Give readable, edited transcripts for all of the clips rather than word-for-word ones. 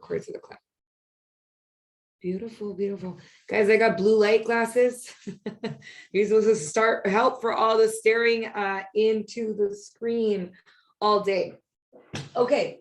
record to the cloud. Beautiful, beautiful. Guys, I got blue light glasses. You're supposed to help for all the staring into the screen all day. Okay.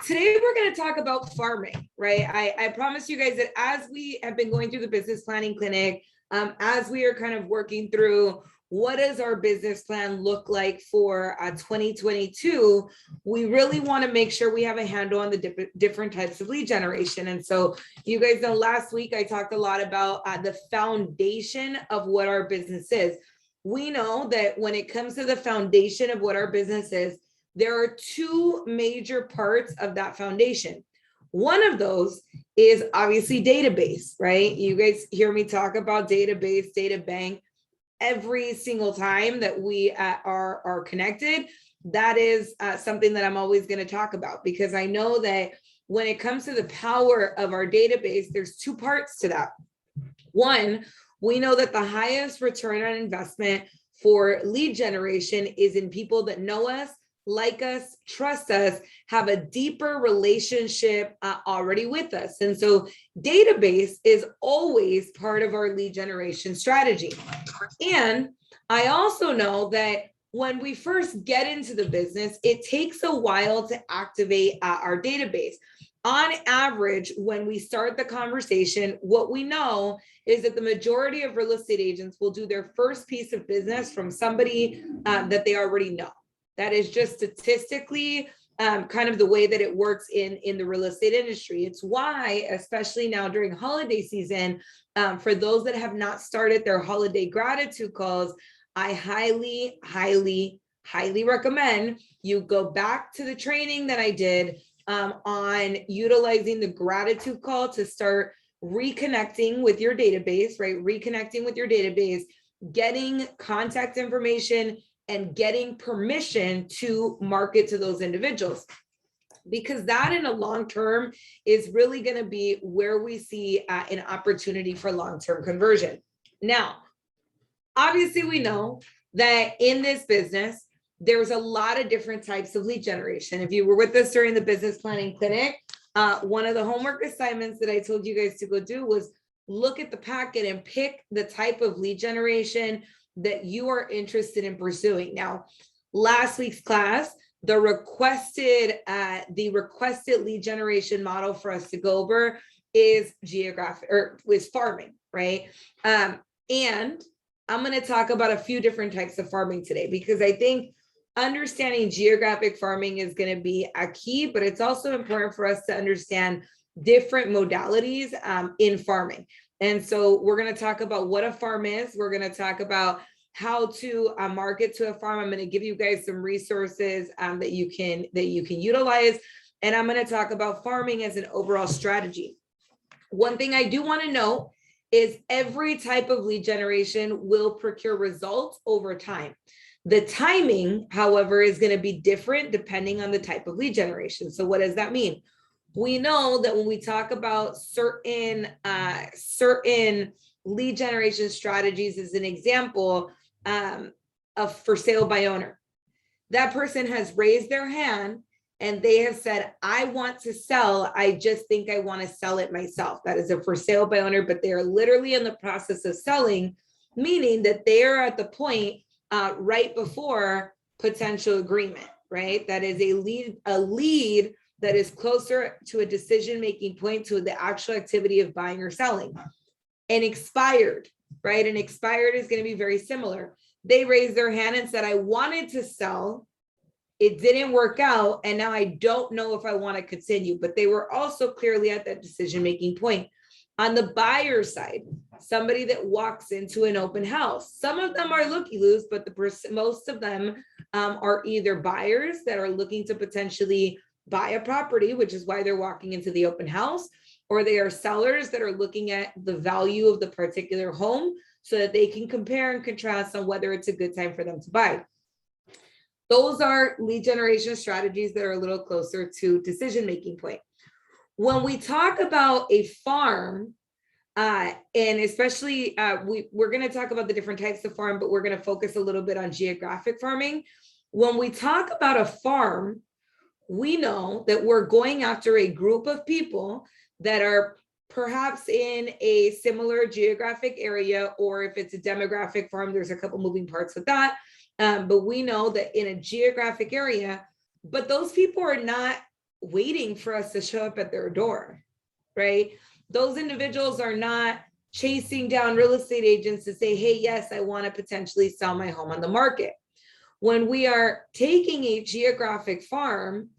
Today we're going to talk about farming, right? I promise you guys that as we have been going through the business planning clinic, as we are kind of working through what does our business plan look like for 2022, we really want to make sure we have a handle on the different types of lead generation. And so you guys know last week I talked a lot about the foundation of what our business is. We know that when it comes to the foundation of what our business is, there are two major parts of that foundation. One of those is obviously database, right? You guys hear me talk about database, data bank every single time that we are connected. That is something that I'm always going to talk about, because I know that when it comes to the power of our database, there's two parts to that. One, we know that the highest return on investment for lead generation is in people that know us, like us, trust us, have a deeper relationship already with us. And so database is always part of our lead generation strategy. And I also know that when we first get into the business, it takes a while to activate our database. On average, when we start the conversation, what we know is that the majority of real estate agents will do their first piece of business from somebody that they already know. That is just statistically kind of the way that it works in the real estate industry. It's why, especially now during holiday season, for those that have not started their holiday gratitude calls, I highly, highly, highly recommend you go back to the training that I did on utilizing the gratitude call to start reconnecting with your database, right? Reconnecting with your database, getting contact information, and getting permission to market to those individuals. Because that in the long term is really going to be where we see an opportunity for long-term conversion. Now, obviously we know that in this business, there's a lot of different types of lead generation. If you were with us during the business planning clinic, one of the homework assignments that I told you guys to go do was look at the packet and pick the type of lead generation that you are interested in pursuing. Now, last week's class, the requested lead generation model for us to go over is geographic, or was farming, right? And I'm going to talk about a few different types of farming today, because I think understanding geographic farming is going to be a key, but it's also important for us to understand different modalities in farming. And so we're going to talk about what a farm is. We're going to talk about how to market to a farm. I'm going to give you guys some resources that you can utilize. And I'm going to talk about farming as an overall strategy. One thing I do want to note is every type of lead generation will procure results over time. The timing, however, is going to be different depending on the type of lead generation. So what does that mean? We know that when we talk about certain lead generation strategies, as an example of for sale by owner, that person has raised their hand and they have said, I want to sell. I just think I want to sell it myself. That is a for sale by owner, but they are literally in the process of selling, meaning that they are at the point right before potential agreement, right? That is a lead that is closer to a decision-making point to the actual activity of buying or selling. And expired, right? And expired is going to be very similar. They raised their hand and said, I wanted to sell. It didn't work out. And now I don't know if I want to continue, but they were also clearly at that decision-making point. On the buyer side, somebody that walks into an open house, some of them are looky-loos, but most of them are either buyers that are looking to potentially buy a property, which is why they're walking into the open house, or they are sellers that are looking at the value of the particular home so that they can compare and contrast on whether it's a good time for them to buy. Those are lead generation strategies that are a little closer to decision-making point. When we talk about a farm, and especially we're going to talk about the different types of farm, but we're going to focus a little bit on geographic farming. When we talk about a farm, we know that we're going after a group of people that are perhaps in a similar geographic area, or if it's a demographic farm, there's a couple moving parts with that. But we know that in a geographic area, but those people are not waiting for us to show up at their door, right? Those individuals are not chasing down real estate agents to say, hey, yes, I want to potentially sell my home on the market. When we are taking a geographic farm,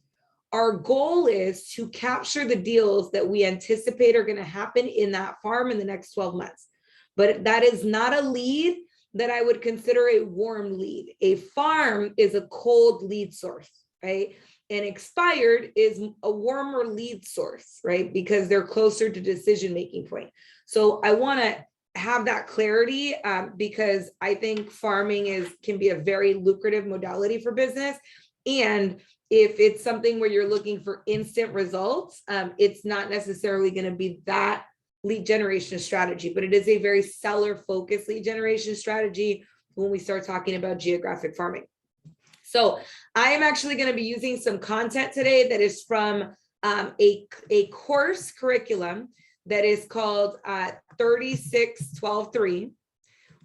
our goal is to capture the deals that we anticipate are going to happen in that farm in the next 12 months. But that is not a lead that I would consider a warm lead. A farm is a cold lead source, right? And expired is a warmer lead source, right? Because they're closer to decision-making point. So I want to have that clarity because I think farming can be a very lucrative modality for business. And if it's something where you're looking for instant results, it's not necessarily going to be that lead generation strategy, but it is a very seller-focused lead generation strategy when we start talking about geographic farming. So I am actually going to be using some content today that is from a course curriculum that is called 36-12-3,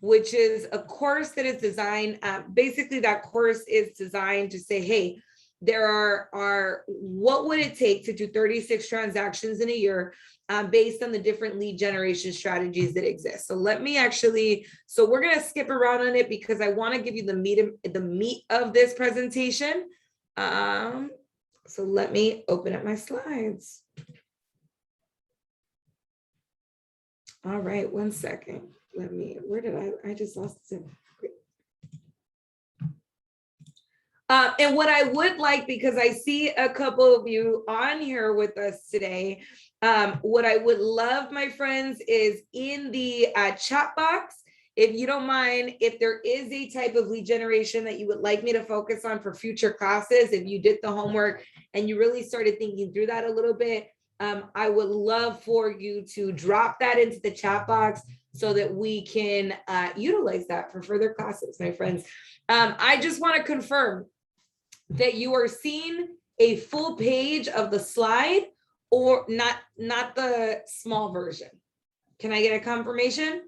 which is a course that is designed, basically that course is designed to say, hey, there are what would it take to do 36 transactions in a year based on the different lead generation strategies that exist. So let me so we're going to skip around on it because I want to give you the meat of this presentation. So let me open up my slides. All right, one second. Where did I just lost it. And what I would like, because I see a couple of you on here with us today, what I would love, my friends, is in the chat box, if you don't mind, if there is a type of lead generation that you would like me to focus on for future classes, if you did the homework and you really started thinking through that a little bit, I would love for you to drop that into the chat box so that we can utilize that for further classes, my friends. I just want to confirm that you are seeing a full page of the slide or not the small version. Can I get a confirmation?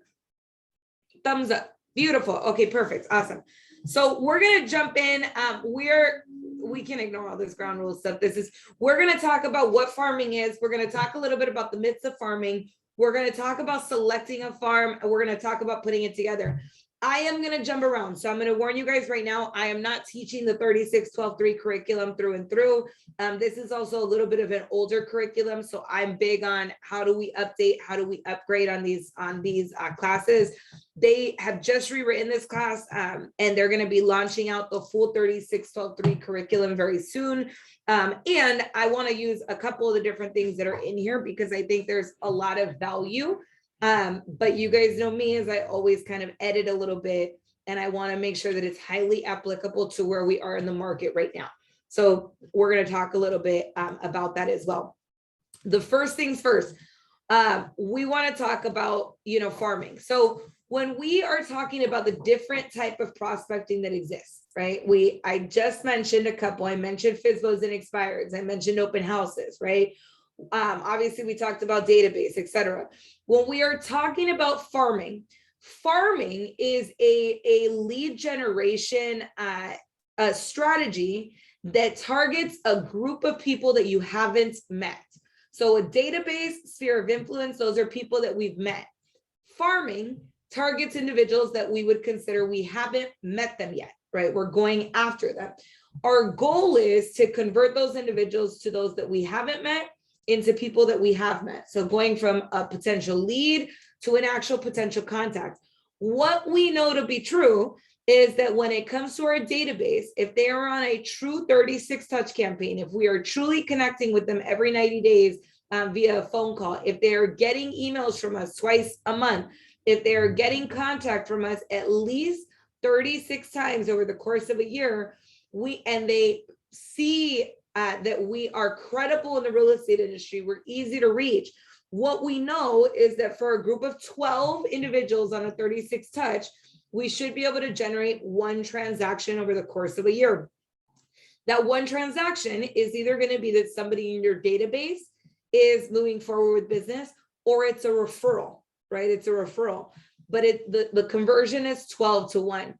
Thumbs up. Beautiful. Okay, perfect. Awesome. So we're going to jump in. We can ignore all this ground rule stuff. We're going to talk about what farming is. We're going to talk a little bit about the myths of farming. We're going to talk about selecting a farm, and we're going to talk about putting it together. I am going to jump around. So I'm going to warn you guys right now, I am not teaching the 36-12-3 curriculum through and through. This is also a little bit of an older curriculum. So I'm big on how do we update, how do we upgrade on these classes. They have just rewritten this class and they're going to be launching out the full 36-12-3 curriculum very soon. And I want to use a couple of the different things that are in here because I think there's a lot of value. But you guys know me as I always kind of edit a little bit and I want to make sure that it's highly applicable to where we are in the market right now. So we're going to talk a little bit about that as well. The first things first, we want to talk about, farming. So when we are talking about the different type of prospecting that exists, right? I just mentioned a couple. I mentioned FSBOs and expireds. I mentioned open houses, right? Obviously we talked about database, etc. When we are talking about farming is a lead generation a strategy that targets a group of people that you haven't met. So a database, sphere of influence, those are people that we've met. Farming targets individuals that we would consider we haven't met them yet, right? We're going after them. Our goal is to convert those individuals to those that we haven't met into people that we have met. So going from a potential lead to an actual potential contact. What we know to be true is that when it comes to our database, if they are on a true 36 touch campaign, if we are truly connecting with them every 90 days via a phone call, if they are getting emails from us twice a month, if they are getting contact from us at least 36 times over the course of a year, and they see that we are credible in the real estate industry, we're easy to reach. What we know is that for a group of 12 individuals on a 36 touch, we should be able to generate one transaction over the course of a year. That one transaction is either going to be that somebody in your database is moving forward with business, or it's a referral, right? It's a referral, but the conversion is 12 to 1.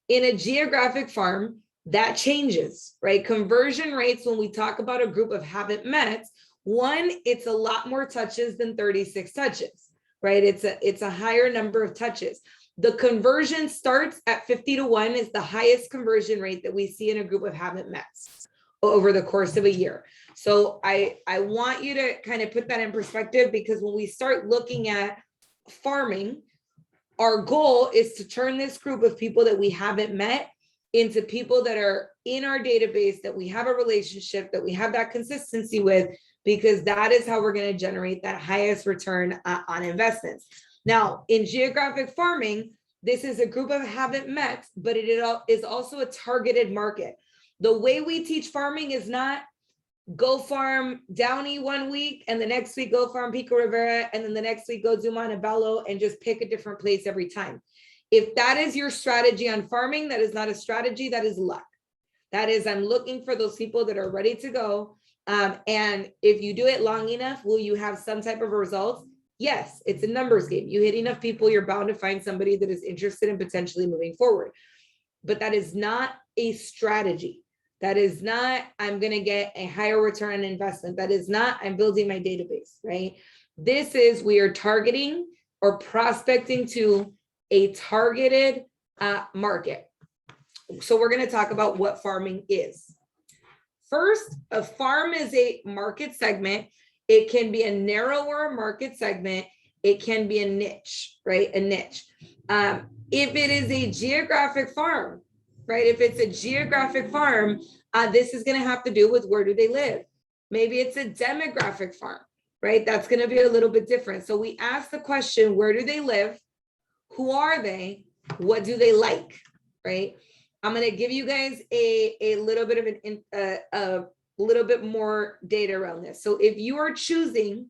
In a geographic farm, that changes, right? Conversion rates, when we talk about a group of haven't met, one, it's a lot more touches than 36 touches, right? It's a higher number of touches. The conversion starts at 50 to 1 is the highest conversion rate that we see in a group of haven't met over the course of a year. So I want you to kind of put that in perspective, because when we start looking at farming, our goal is to turn this group of people that we haven't met into people that are in our database, that we have a relationship, that we have that consistency with, because that is how we're going to generate that highest return on investments. Now, in geographic farming, this is a group of haven't met, but it is also a targeted market. The way we teach farming is not go farm Downey one week and the next week go farm Pico, Rivera, and then the next week go do Montebello and just pick a different place every time. If that is your strategy on farming, that is not a strategy, that is luck. That is, I'm looking for those people that are ready to go. And if you do it long enough, will you have some type of results? Yes, it's a numbers game. You hit enough people, you're bound to find somebody that is interested in potentially moving forward. But that is not a strategy. That is not, I'm going to get a higher return on investment. That is not, I'm building my database, right? This is, we are targeting or prospecting to a targeted market. So we're going to talk about what farming is. First, a farm is a market segment. It can be a narrower market segment. It can be a niche, right? A niche. If it is a geographic farm, right? If it's a geographic farm, this is going to have to do with where do they live. Maybe it's a demographic farm, right? That's going to be a little bit different. So we ask the question, where do they live? Who are they? What do they like, right? I'm going to give you guys a little bit of a little bit more data around this. So if you are choosing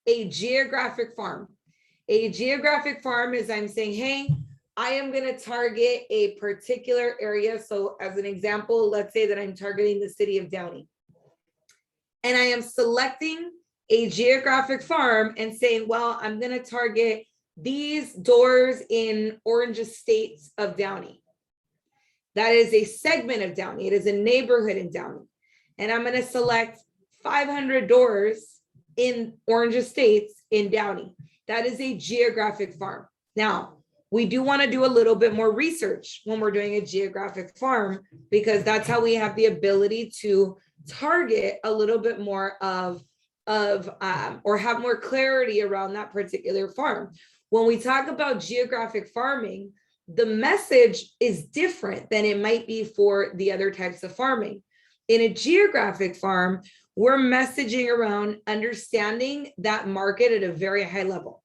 a geographic farm is I'm saying, hey, I am going to target a particular area. So as an example, let's say that I'm targeting the city of Downey. And I am selecting a geographic farm and saying, well, I'm going to target these doors in orange estates of Downey. That is a segment of Downey. It is a neighborhood in Downey. And I'm going to select 500 doors in orange estates in Downey. That is a geographic farm. Now, we do want to do a little bit more research when we're doing a geographic farm, because that's how we have the ability to target a little bit more of or have more clarity around that particular farm. When we talk about geographic farming, the message is different than it might be for the other types of farming. In a geographic farm, we're messaging around understanding that market at a very high level.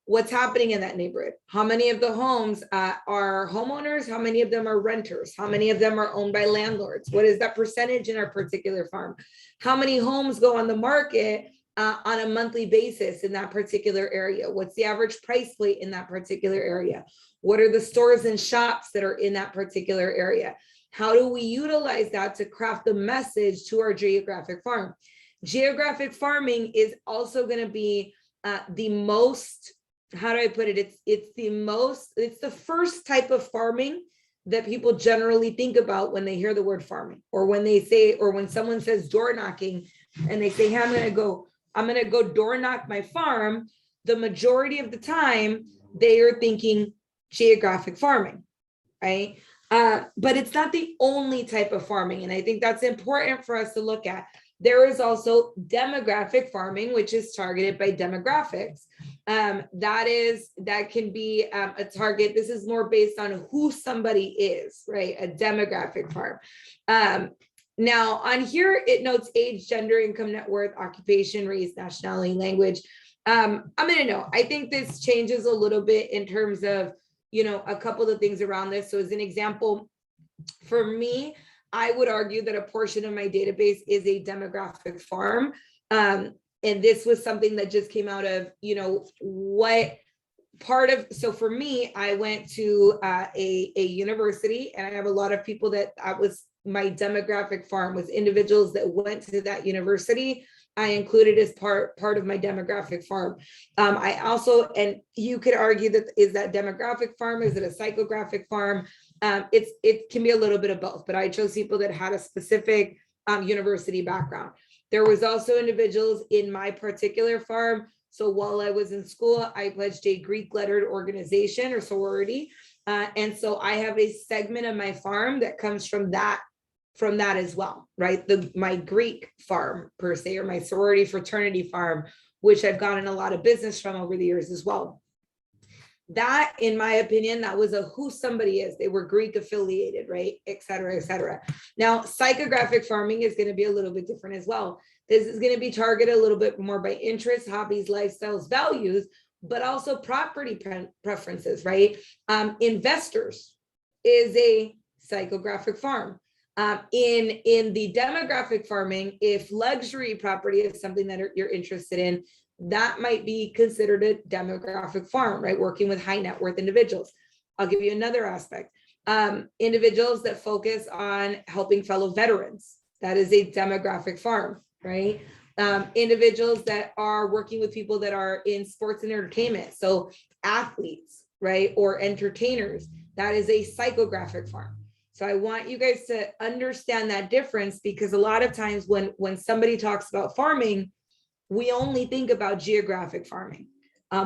What's happening in that neighborhood? How many of the homes are homeowners? How many of them are renters? How many of them are owned by landlords? What is that percentage in our particular farm? How many homes go on the market on a monthly basis in that particular area? What's the average price point in that particular area? What are the stores and shops that are in that particular area? How do we utilize that to craft the message to our geographic farm? Geographic farming is also going to be the most, how do I put it? It's the first type of farming that people generally think about when they hear the word farming, or when they say, or when someone says door knocking and they say, hey, I'm going to go door knock my farm. The majority of the time they are thinking geographic farming, right? But it's not the only type of farming. And I think that's important for us to look at. There is also demographic farming, which is targeted by demographics. That can be a target. This is more based on who somebody is, right? A demographic farm. Now on here, it notes age, gender, income, net worth, occupation, race, nationality, language. I'm going to know. I think this changes a little bit in terms of, a couple of things around this. So as an example, for me, I would argue that a portion of my database is a demographic farm. And this was something that just came out of, what part of, so for me, I went to a university, and I have a lot of people that I was my demographic farm was individuals that went to that university. I included as part of my demographic farm. I also, and you could argue that, is that demographic farm? Is it a psychographic farm? It can be a little bit of both, but I chose people that had a specific university background. There was also individuals in my particular farm. So while I was in school, I pledged a Greek lettered organization or sorority. And so I have a segment of my farm that comes from that as well, right? My Greek farm per se, or my sorority fraternity farm, which I've gotten a lot of business from over the years as well. That, in my opinion, that was a who somebody is. They were Greek affiliated, right? Et cetera, et cetera. Now, psychographic farming is going to be a little bit different as well. This is going to be targeted a little bit more by interests, hobbies, lifestyles, values, but also property preferences, right? Investors is a psychographic farm. In the demographic farming, if luxury property is something that you're interested in, that might be considered a demographic farm, right? Working with high net worth individuals. I'll give you another aspect. Individuals that focus on helping fellow veterans, that is a demographic farm, right? Individuals that are working with people that are in sports and entertainment, so athletes, right? Or entertainers, that is a psychographic farm. So I want you guys to understand that difference, because a lot of times when somebody talks about farming, we only think about geographic farming.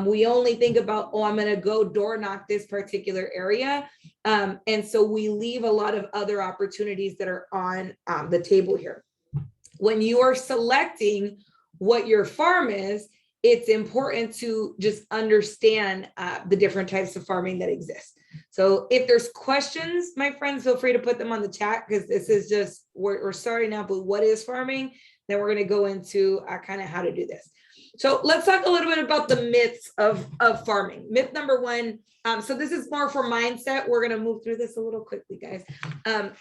We only think about, oh, I'm going to go door knock this particular area. And so we leave a lot of other opportunities that are on the table here. When you are selecting what your farm is, it's important to just understand the different types of farming that exist. So if there's questions, my friends, feel free to put them on the chat, because this is just, we're starting out with what is farming. Then we're going to go into kind of how to do this. So let's talk a little bit about the myths of farming. Myth number one. So this is more for mindset. We're going to move through this a little quickly, guys.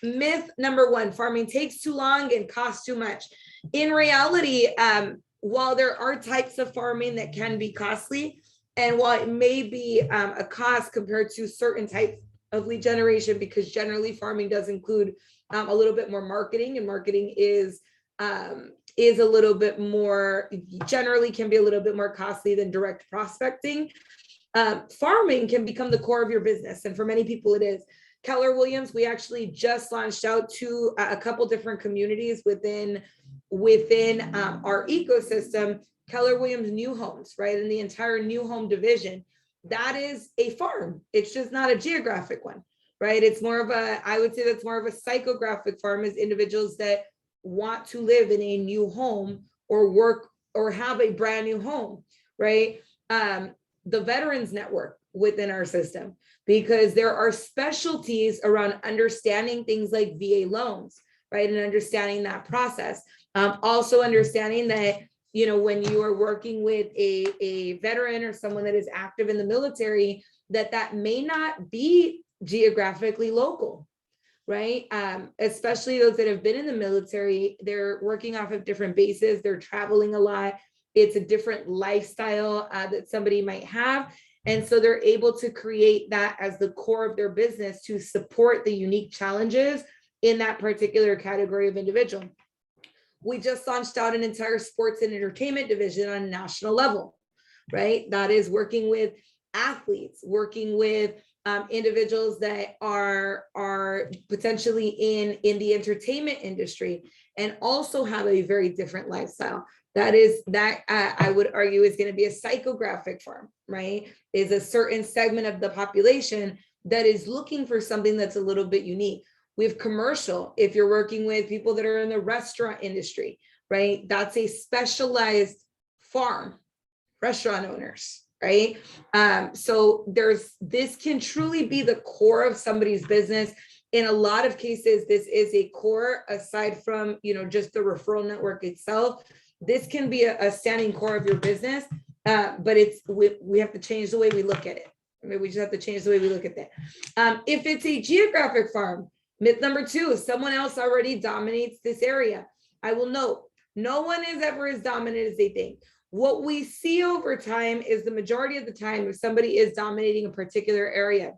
Myth number one, farming takes too long and costs too much. In reality, while there are types of farming that can be costly, and while it may be a cost compared to certain types of lead generation, because generally farming does include a little bit more marketing, and marketing is a little bit more, generally can be a little bit more costly than direct prospecting. Farming can become the core of your business, and for many people it is. Keller Williams, we actually just launched out to a couple different communities within our ecosystem. Keller Williams New Homes, right? In the entire new home division, that is a farm. It's just not a geographic one, right? It's more of a, I would say that's more of a psychographic farm, is individuals that want to live in a new home or work or have a brand new home, right? The Veterans Network within our system, because there are specialties around understanding things like VA loans, right? And understanding that process. Also understanding that, you know, when you are working with a veteran or someone that is active in the military, that may not be geographically local, right? Especially those that have been in the military, they're working off of different bases, they're traveling a lot. It's a different lifestyle that somebody might have. And so they're able to create that as the core of their business to support the unique challenges in that particular category of individual. We just launched out an entire sports and entertainment division on a national level, right? That is working with athletes, working with individuals that are potentially in the entertainment industry, and also have a very different lifestyle. That I would argue is going to be a psychographic farm, right? Is a certain segment of the population that is looking for something that's a little bit unique. We have commercial, if you're working with people that are in the restaurant industry, right? That's a specialized farm, restaurant owners, right? So this can truly be the core of somebody's business. In a lot of cases, this is a core aside from, you know, just the referral network itself. This can be a standing core of your business, but we have to change the way we look at it. I mean, we just have to change the way we look at that. If it's a geographic farm, myth number two, someone else already dominates this area. I will note, no one is ever as dominant as they think. What we see over time is the majority of the time, if somebody is dominating a particular area,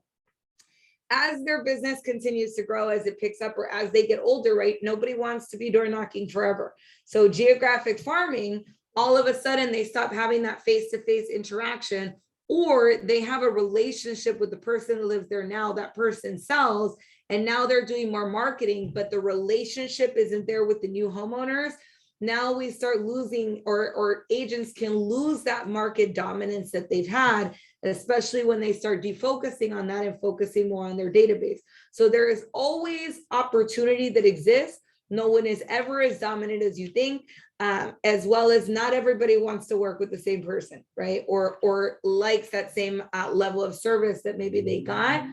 as their business continues to grow, as it picks up, or as they get older, right? Nobody wants to be door knocking forever. So geographic farming, all of a sudden they stop having that face-to-face interaction, or they have a relationship with the person that lives there now, that person sells, and now they're doing more marketing, but the relationship isn't there with the new homeowners. Now we start losing, or agents can lose that market dominance that they've had, especially when they start defocusing on that and focusing more on their database. So there is always opportunity that exists. No one is ever as dominant as you think, as well as not everybody wants to work with the same person, right? Or likes that same level of service that maybe they got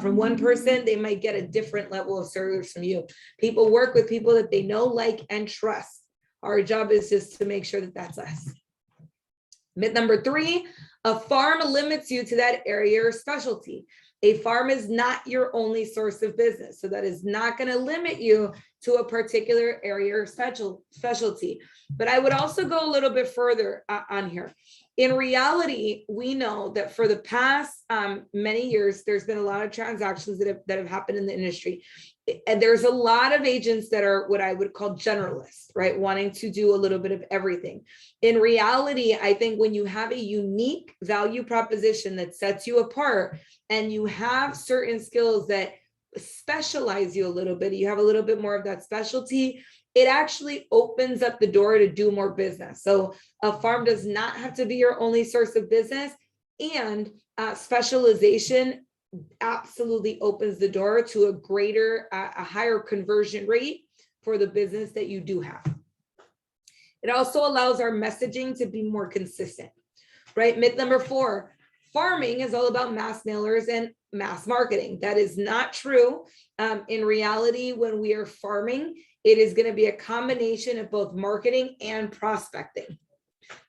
from one person. They might get a different level of service from you. People work with people that they know, like, and trust. Our job is just to make sure that that's us. Myth number 3, a farm limits you to that area or specialty. A farm is not your only source of business. So that is not going to limit you to a particular area or specialty. But I would also go a little bit further on here. In reality, we know that for the past many years, there's been a lot of transactions that have happened in the industry. And there's a lot of agents that are what I would call generalists, right? Wanting to do a little bit of everything. In reality, I think when you have a unique value proposition that sets you apart, and you have certain skills that specialize you a little bit, you have a little bit more of that specialty, it actually opens up the door to do more business. So a farm does not have to be your only source of business, and specialization absolutely opens the door to a higher conversion rate for the business that you do have. It also allows our messaging to be more consistent, right? Myth number 4, farming is all about mass mailers and mass marketing. That is not true. In reality, when we are farming, it is going to be a combination of both marketing and prospecting.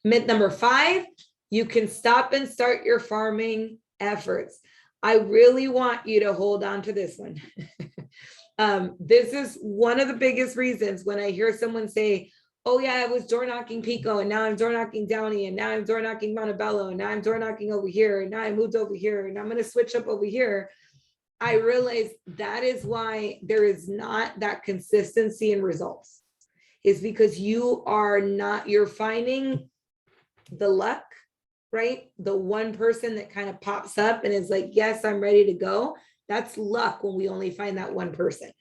Myth number 5, you can stop and start your farming efforts. I really want you to hold on to this one. This is one of the biggest reasons when I hear someone say, oh yeah, I was door knocking Pico, and now I'm door knocking Downey, and now I'm door knocking Montebello, and now I'm door knocking over here, and now I moved over here, and I'm going to switch up over here. I realize that is why there is not that consistency in results, is because you're finding the luck, right? The one person that kind of pops up and is like, yes, I'm ready to go. That's luck when we only find that one person.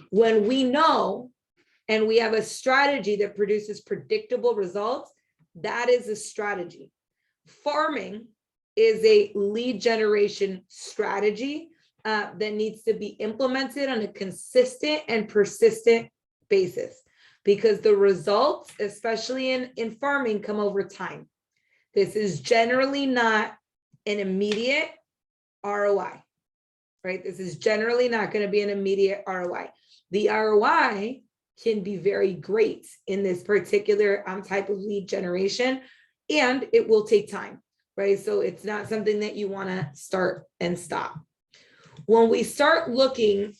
When we know and we have a strategy that produces predictable results, that is a strategy. Farming is a lead generation strategy that needs to be implemented on a consistent and persistent basis, because the results, especially in farming, come over time. This is generally not an immediate ROI, right? This is generally not going to be an immediate ROI. The ROI can be very great in this particular type of lead generation, and it will take time, right? So it's not something that you want to start and stop. When we start looking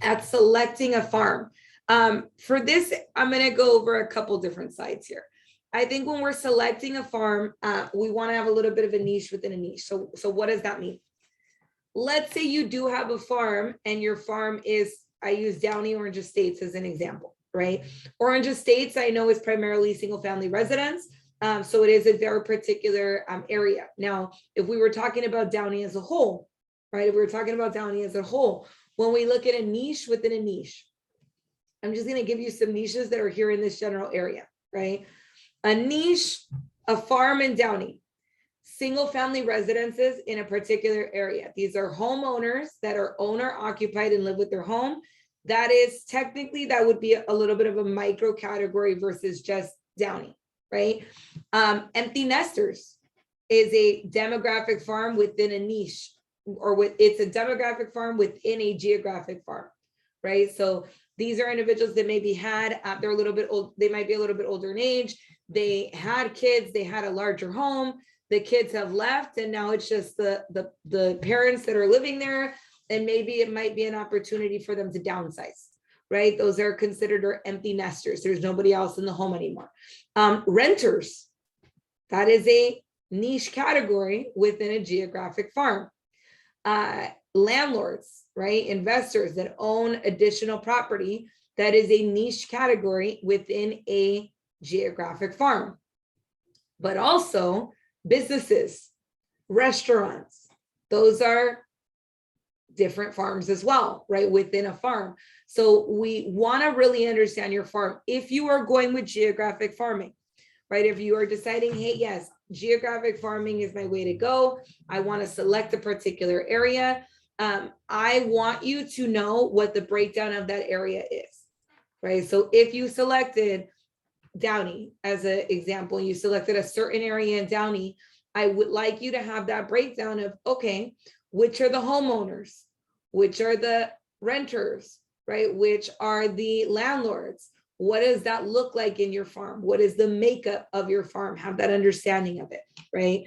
at selecting a farm, for this, I'm going to go over a couple different sides here. I think when we're selecting a farm, we want to have a little bit of a niche within a niche. So what does that mean? Let's say you do have a farm, and your farm is, I use Downey, Orange Estates as an example, right? Orange Estates, I know, is primarily single family residence. So it is a very particular area. Now, if we were talking about Downey as a whole, right? If we were talking about Downey as a whole, when we look at a niche within a niche, I'm just going to give you some niches that are here in this general area, right? A niche, a farm in Downey, single family residences in a particular area. These are homeowners that are owner occupied and live with their home. That is technically, that would be a little bit of a micro category versus just Downey, right? Empty nesters is a demographic farm within a niche, it's a demographic farm within a geographic farm, right? So these are individuals that maybe they're a little bit old, they might be a little bit older in age. They had kids, they had a larger home, the kids have left, and now it's just the parents that are living there, and maybe it might be an opportunity for them to downsize, right? Those are considered empty nesters. There's nobody else in the home anymore. Renters, that is a niche category within a geographic farm. landlords, right? Investors that own additional property that is a niche category within a geographic farm. But also businesses, restaurants, those are different farms as well, right? Within a farm. So we want to really understand your farm. If you are going with geographic farming, right? If you are deciding, hey, yes, geographic farming is my way to go. I want to select a particular area. I want you to know what the breakdown of that area is, right? So if you selected Downey as an example, you selected a certain area in Downey, I would like you to have that breakdown of, okay, which are the homeowners, which are the renters, right? Which are the landlords? What does that look like in your farm? What is the makeup of your farm? Have that understanding of it, right?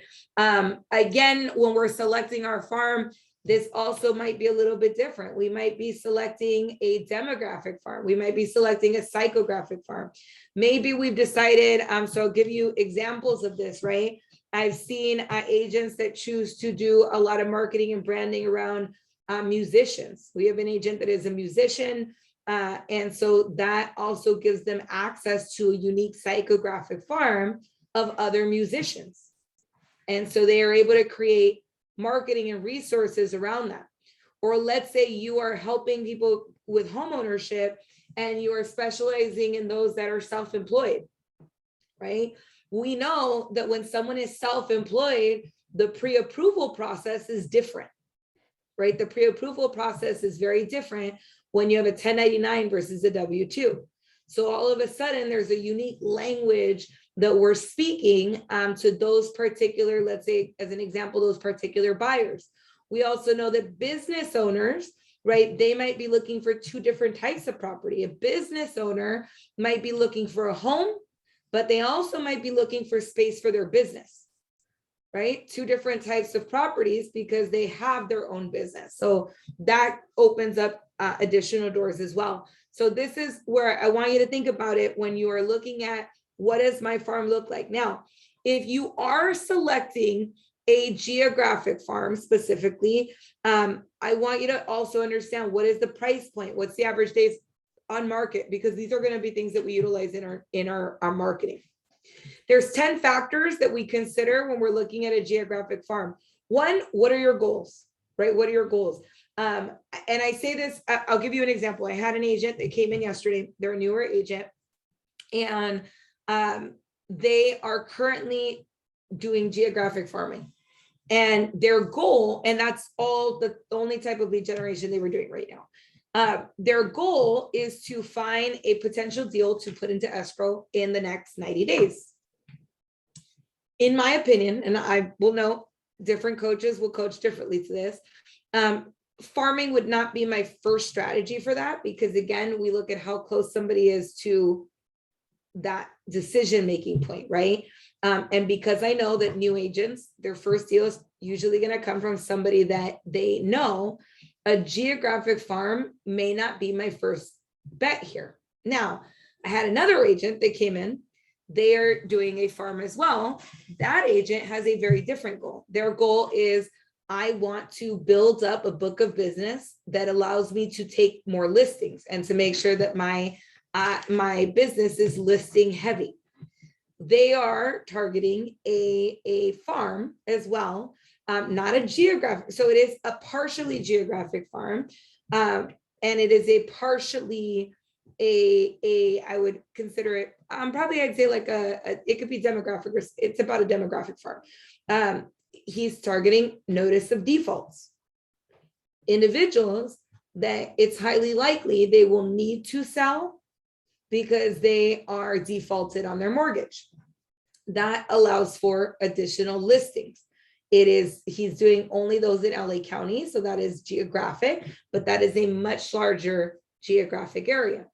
Again, when we're selecting our farm, this also might be a little bit different. We might be selecting a demographic farm. We might be selecting a psychographic farm. Maybe we've decided, so I'll give you examples of this, right? I've seen agents that choose to do a lot of marketing and branding around musicians. We have an agent that is a musician, and so that also gives them access to a unique psychographic farm of other musicians. And so they are able to create marketing and resources around that. Or let's say you are helping people with homeownership and you are specializing in those that are self-employed, right? We know that when someone is self-employed, the pre-approval process is different, right? The pre-approval process is very different when you have a 1099 versus a W-2. So all of a sudden, there's a unique language that we're speaking to those particular, let's say, as an example, those particular buyers. We also know that business owners, right, they might be looking for two different types of property. A business owner might be looking for a home, but they also might be looking for space for their business, right? Two different types of properties because they have their own business. So that opens up additional doors as well. So this is where I want you to think about it when you are looking at what does my farm look like? Now, if you are selecting a geographic farm specifically, I want you to also understand what is the price point? What's the average days on market? Because these are going to be things that we utilize in our marketing. There's 10 factors that we consider when we're looking at a geographic farm. One, what are your goals, right? What are your goals? And I say this, I'll give you an example. I had an agent that came in yesterday. They're a newer agent, and they are currently doing geographic farming. And their goal, and that's all the only type of lead generation they were doing right now. Their goal is to find a potential deal to put into escrow in the next 90 days. In my opinion, and I will know different coaches will coach differently to this, farming would not be my first strategy for that, because again, we look at how close somebody is to that decision-making point, right? And because I know that new agents, their first deal is usually going to come from somebody that they know, a geographic farm may not be my first bet here. Now, I had another agent that came in. They are doing a farm as well. That agent has a very different goal. Their goal is, I want to build up a book of business that allows me to take more listings and to make sure that my business is listing heavy. They are targeting a farm as well, not a geographic. So it is a partially geographic farm, and it is a partially I would consider it, probably I'd say like it could be demographic, or it's about a demographic farm. He's targeting notice of defaults, individuals that it's highly likely they will need to sell because they are defaulted on their mortgage. That allows for additional listings. He's doing only those in LA County, so that is geographic, but that is a much larger geographic area.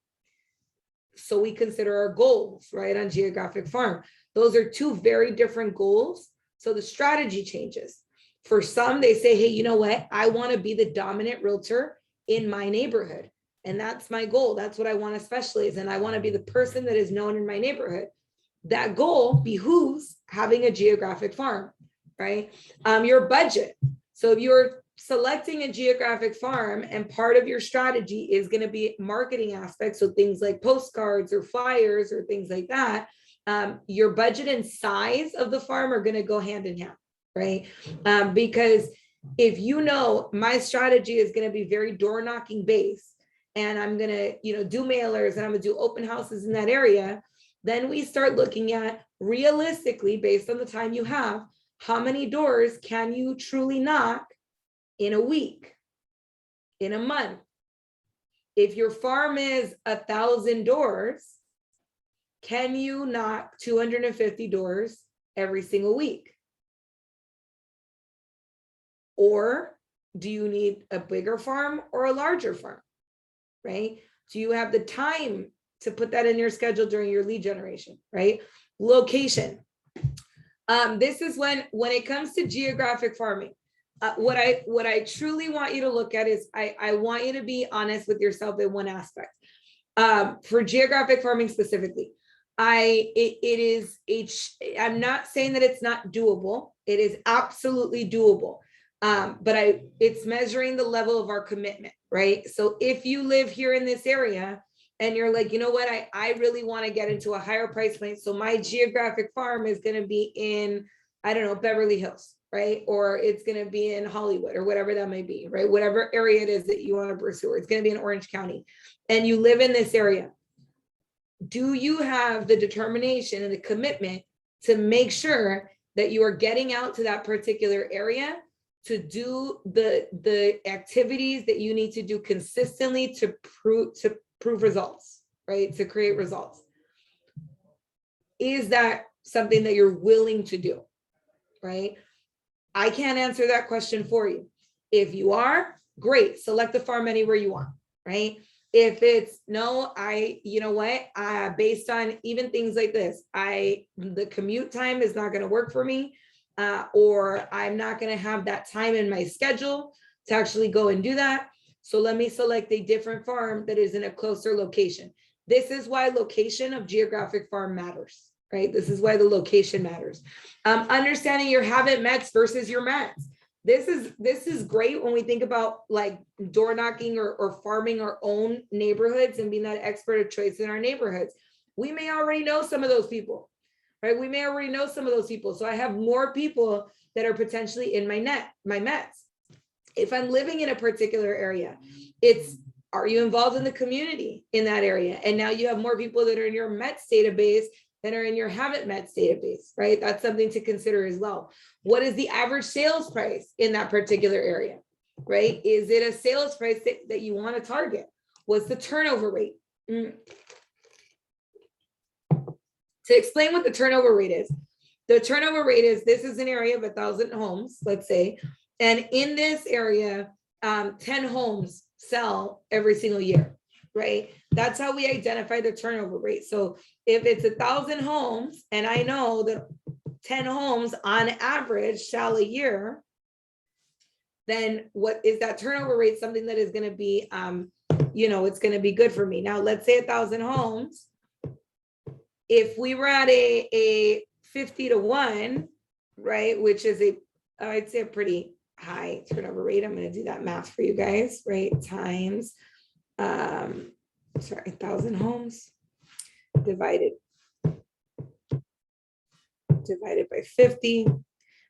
So we consider our goals, right, on geographic farm. Those are two very different goals. So the strategy changes. For some, they say, hey, you know what? I want to be the dominant realtor in my neighborhood. And that's my goal. That's what I want to specialize in. I want to be the person that is known in my neighborhood. That goal behooves having a geographic farm, right? Your budget. So if you're selecting a geographic farm, and part of your strategy is going to be marketing aspects. So things like postcards or flyers or things like that. Your budget and size of the farm are going to go hand in hand, right? Because if you know my strategy is going to be very door knocking based, and I'm going to, do mailers, and I'm going to do open houses in that area, then we start looking at realistically, based on the time you have, how many doors can you truly knock in a week, in a month? If your farm is 1,000 doors, can you knock 250 doors every single week? Or do you need a bigger farm or a larger farm, right? Do you have the time to put that in your schedule during your lead generation, right? Location. This is when it comes to geographic farming, what I truly want you to look at is I want you to be honest with yourself in one aspect. For geographic farming specifically, I'm not saying that it's not doable. It is absolutely doable. But it's measuring the level of our commitment, right? So if you live here in this area and you're like, you know what, I really want to get into a higher price point. So my geographic farm is going to be in, I don't know, Beverly Hills, right? Or it's going to be in Hollywood or whatever that may be, right? Whatever area it is that you want to pursue, or it's going to be in Orange County and you live in this area. Do you have the determination and the commitment to make sure that you are getting out to that particular area to do the activities that you need to do consistently to prove results, right? To create results. Is that something that you're willing to do, right? I can't answer that question for you. If you are, great, select the farm anywhere you want, right? If it's no, you know what, based on even things like this, the commute time is not going to work for me, or I'm not going to have that time in my schedule to actually go and do that. So let me select a different farm that is in a closer location. This is why location of geographic farm matters, right? This is why the location matters. Understanding your haven't mets versus your mets. This is great when we think about like door knocking or farming our own neighborhoods and being that expert of choice in our neighborhoods. We may already know some of those people, right? We may already know some of those people. So I have more people that are potentially in my mets. If I'm living in a particular area, are you involved in the community in that area? And now you have more people that are in your Mets database than are in your haven't Mets database, right? That's something to consider as well. What is the average sales price in that particular area, right? Is it a sales price that you want to target? What's the turnover rate? To explain what the turnover rate is, the turnover rate is, this is an area of 1,000 homes, let's say, and in this area, 10 homes sell every single year, right? That's how we identify the turnover rate. So if it's 1,000 homes and I know that 10 homes on average sell a year, then what is that turnover rate? Something that is going to be, it's going to be good for me. Now, let's say 1,000 homes. If we were at a 50-1, right, which is I'd say a pretty high turnover rate. I'm going to do that math for you guys, right? Times, 1,000 homes divided by 50.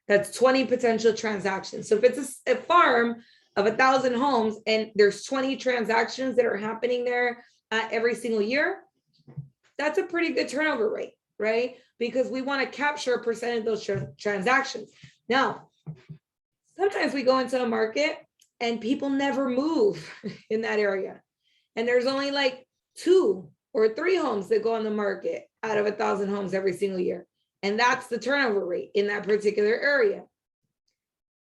That's 20 potential transactions. So if it's a farm of 1,000 homes and there's 20 transactions that are happening there every single year, that's a pretty good turnover rate, right? Because we want to capture a percent of those transactions. Now, sometimes we go into a market and people never move in that area. And there's only like 2 or 3 homes that go on the market out of 1,000 homes every single year. And that's the turnover rate in that particular area.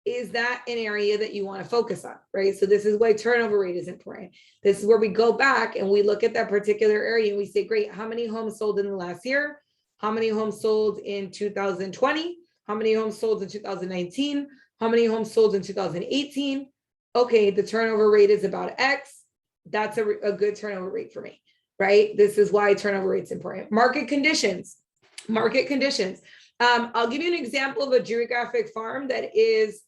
Is that an area that you want to focus on, right? So this is why turnover rate is important. This is where we go back and we look at that particular area and we say, great, how many homes sold in the last year? How many homes sold in 2020? How many homes sold in 2019? How many homes sold in 2018? Okay, the turnover rate is about X. That's a good turnover rate for me, right? This is why turnover rate is important. Market conditions. I'll give you an example of a geographic farm that is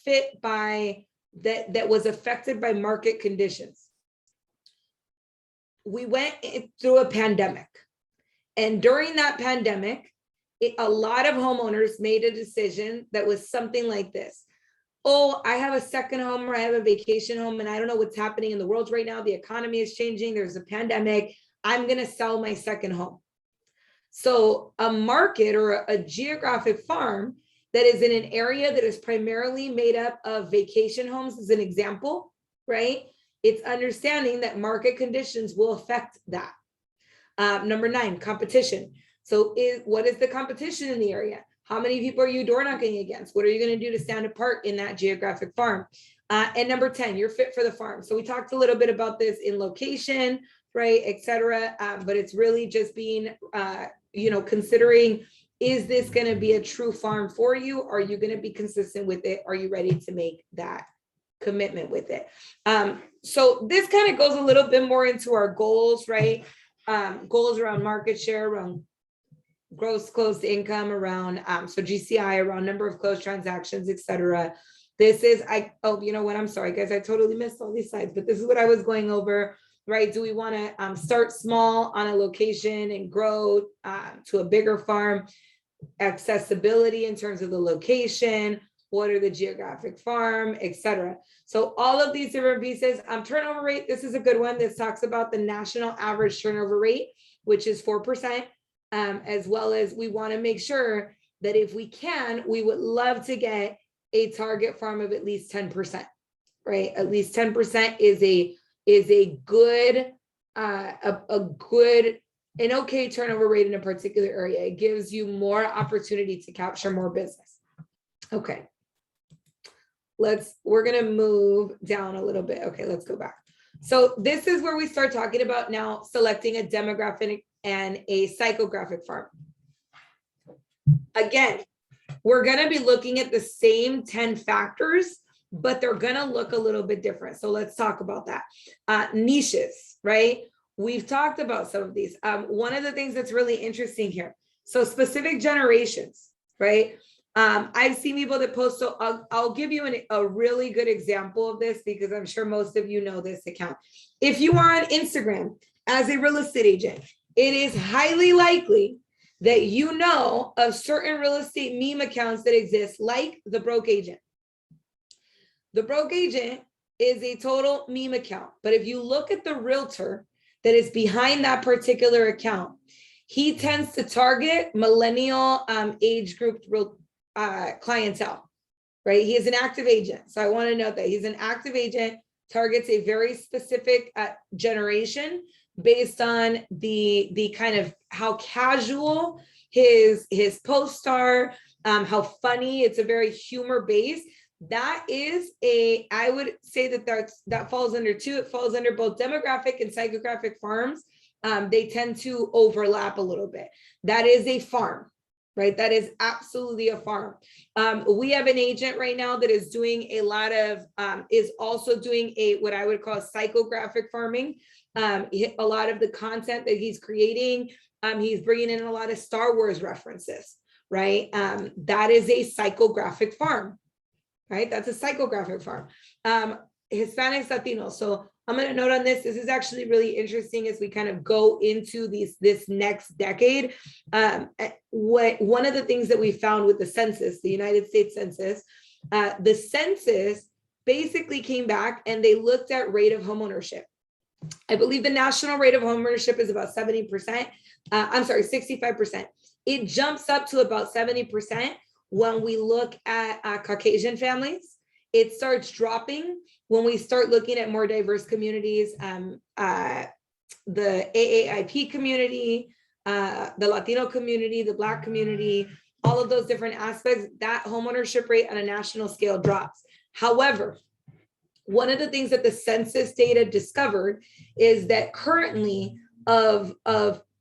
fit by that was affected by market conditions. We went through a pandemic. And during that pandemic, a lot of homeowners made a decision that was something like this. Oh, I have a second home or I have a vacation home and I don't know what's happening in the world right now. The economy is changing. There's a pandemic. I'm going to sell my second home. So a market or a geographic farm that is in an area that is primarily made up of vacation homes, as an example, right? It's understanding that market conditions will affect that. Number 9, competition. So what is the competition in the area? How many people are you door knocking against? What are you going to do to stand apart in that geographic farm? And number 10, you're fit for the farm. So we talked a little bit about this in location, right, et cetera. But it's really just being, considering, is this going to be a true farm for you? Are you going to be consistent with it? Are you ready to make that commitment with it? So this kind of goes a little bit more into our goals, right? Goals around market share, around gross closed income, around so GCI, around number of closed transactions, etc. This is I'm sorry guys, I totally missed all these slides, but this is what I was going over, right? Do we want to start small on a location and grow to a bigger farm? Accessibility in terms of the location, what are the geographic farm, etc. So all of these different pieces. Turnover rate, this is a good one. This talks about the national average turnover rate, which is 4%, as well as we want to make sure that if we can, we would love to get a target farm of at least 10%, right? At least 10% is a good, an okay turnover rate in a particular area. It gives you more opportunity to capture more business. Okay. We're going to move down a little bit. Okay, let's go back. So this is where we start talking about now selecting a demographic and a psychographic farm. Again, we're going to be looking at the same 10 factors, but they're going to look a little bit different. So let's talk about that. Niches, right? We've talked about some of these. One of the things that's really interesting here. So specific generations, right? I've seen people that post, so I'll give you a really good example of this because I'm sure most of you know this account. If you are on Instagram as a real estate agent, it is highly likely that you know of certain real estate meme accounts that exist, like the broke agent. The broke agent is a total meme account, but if you look at the realtor that is behind that particular account, he tends to target millennial age group clientele, right? He is an active agent. So I want to note that he's an active agent, targets a very specific generation based on the kind of how casual his posts are, how funny. It's a very humor based. That is I would say that falls under two. It falls under both demographic and psychographic farms. They tend to overlap a little bit. That is a farm, right? That is absolutely a farm. We have an agent right now that is doing a lot of, is also doing what I would call psychographic farming. A lot of the content that he's creating, he's bringing in a lot of Star Wars references, right? That is a psychographic farm, right? That's a psychographic farm. Hispanics, Latinos. So I'm going to note on this. This is actually really interesting as we kind of go into this next decade. One of the things that we found with the census, the United States Census, the census basically came back and they looked at rate of homeownership. I believe the national rate of homeownership is about 70%. I'm sorry, 65%. It jumps up to about 70% when we look at Caucasian families. It starts dropping when we start looking at more diverse communities, the AAIP community, the Latino community, the Black community, all of those different aspects. That homeownership rate on a national scale drops. However, one of the things that the census data discovered is that currently of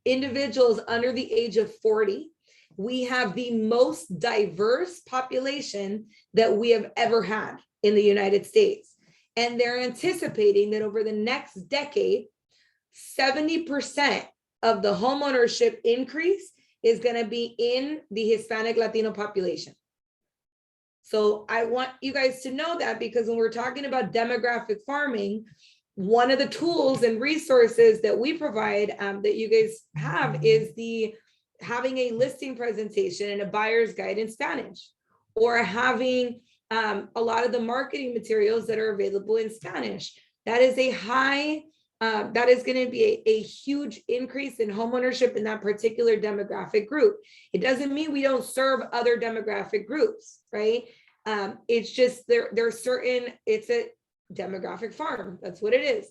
individuals under the age of 40, we have the most diverse population that we have ever had in the United States. And they're anticipating that over the next decade, 70% of the homeownership increase is going to be in the Hispanic Latino population. So I want you guys to know that, because when we're talking about demographic farming, one of the tools and resources that we provide that you guys have is having a listing presentation and a buyer's guide in Spanish, or having a lot of the marketing materials that are available in Spanish. That is that is going to be a huge increase in homeownership in that particular demographic group. It doesn't mean we don't serve other demographic groups, right? It's just there's certain, it's a demographic farm. That's what it is.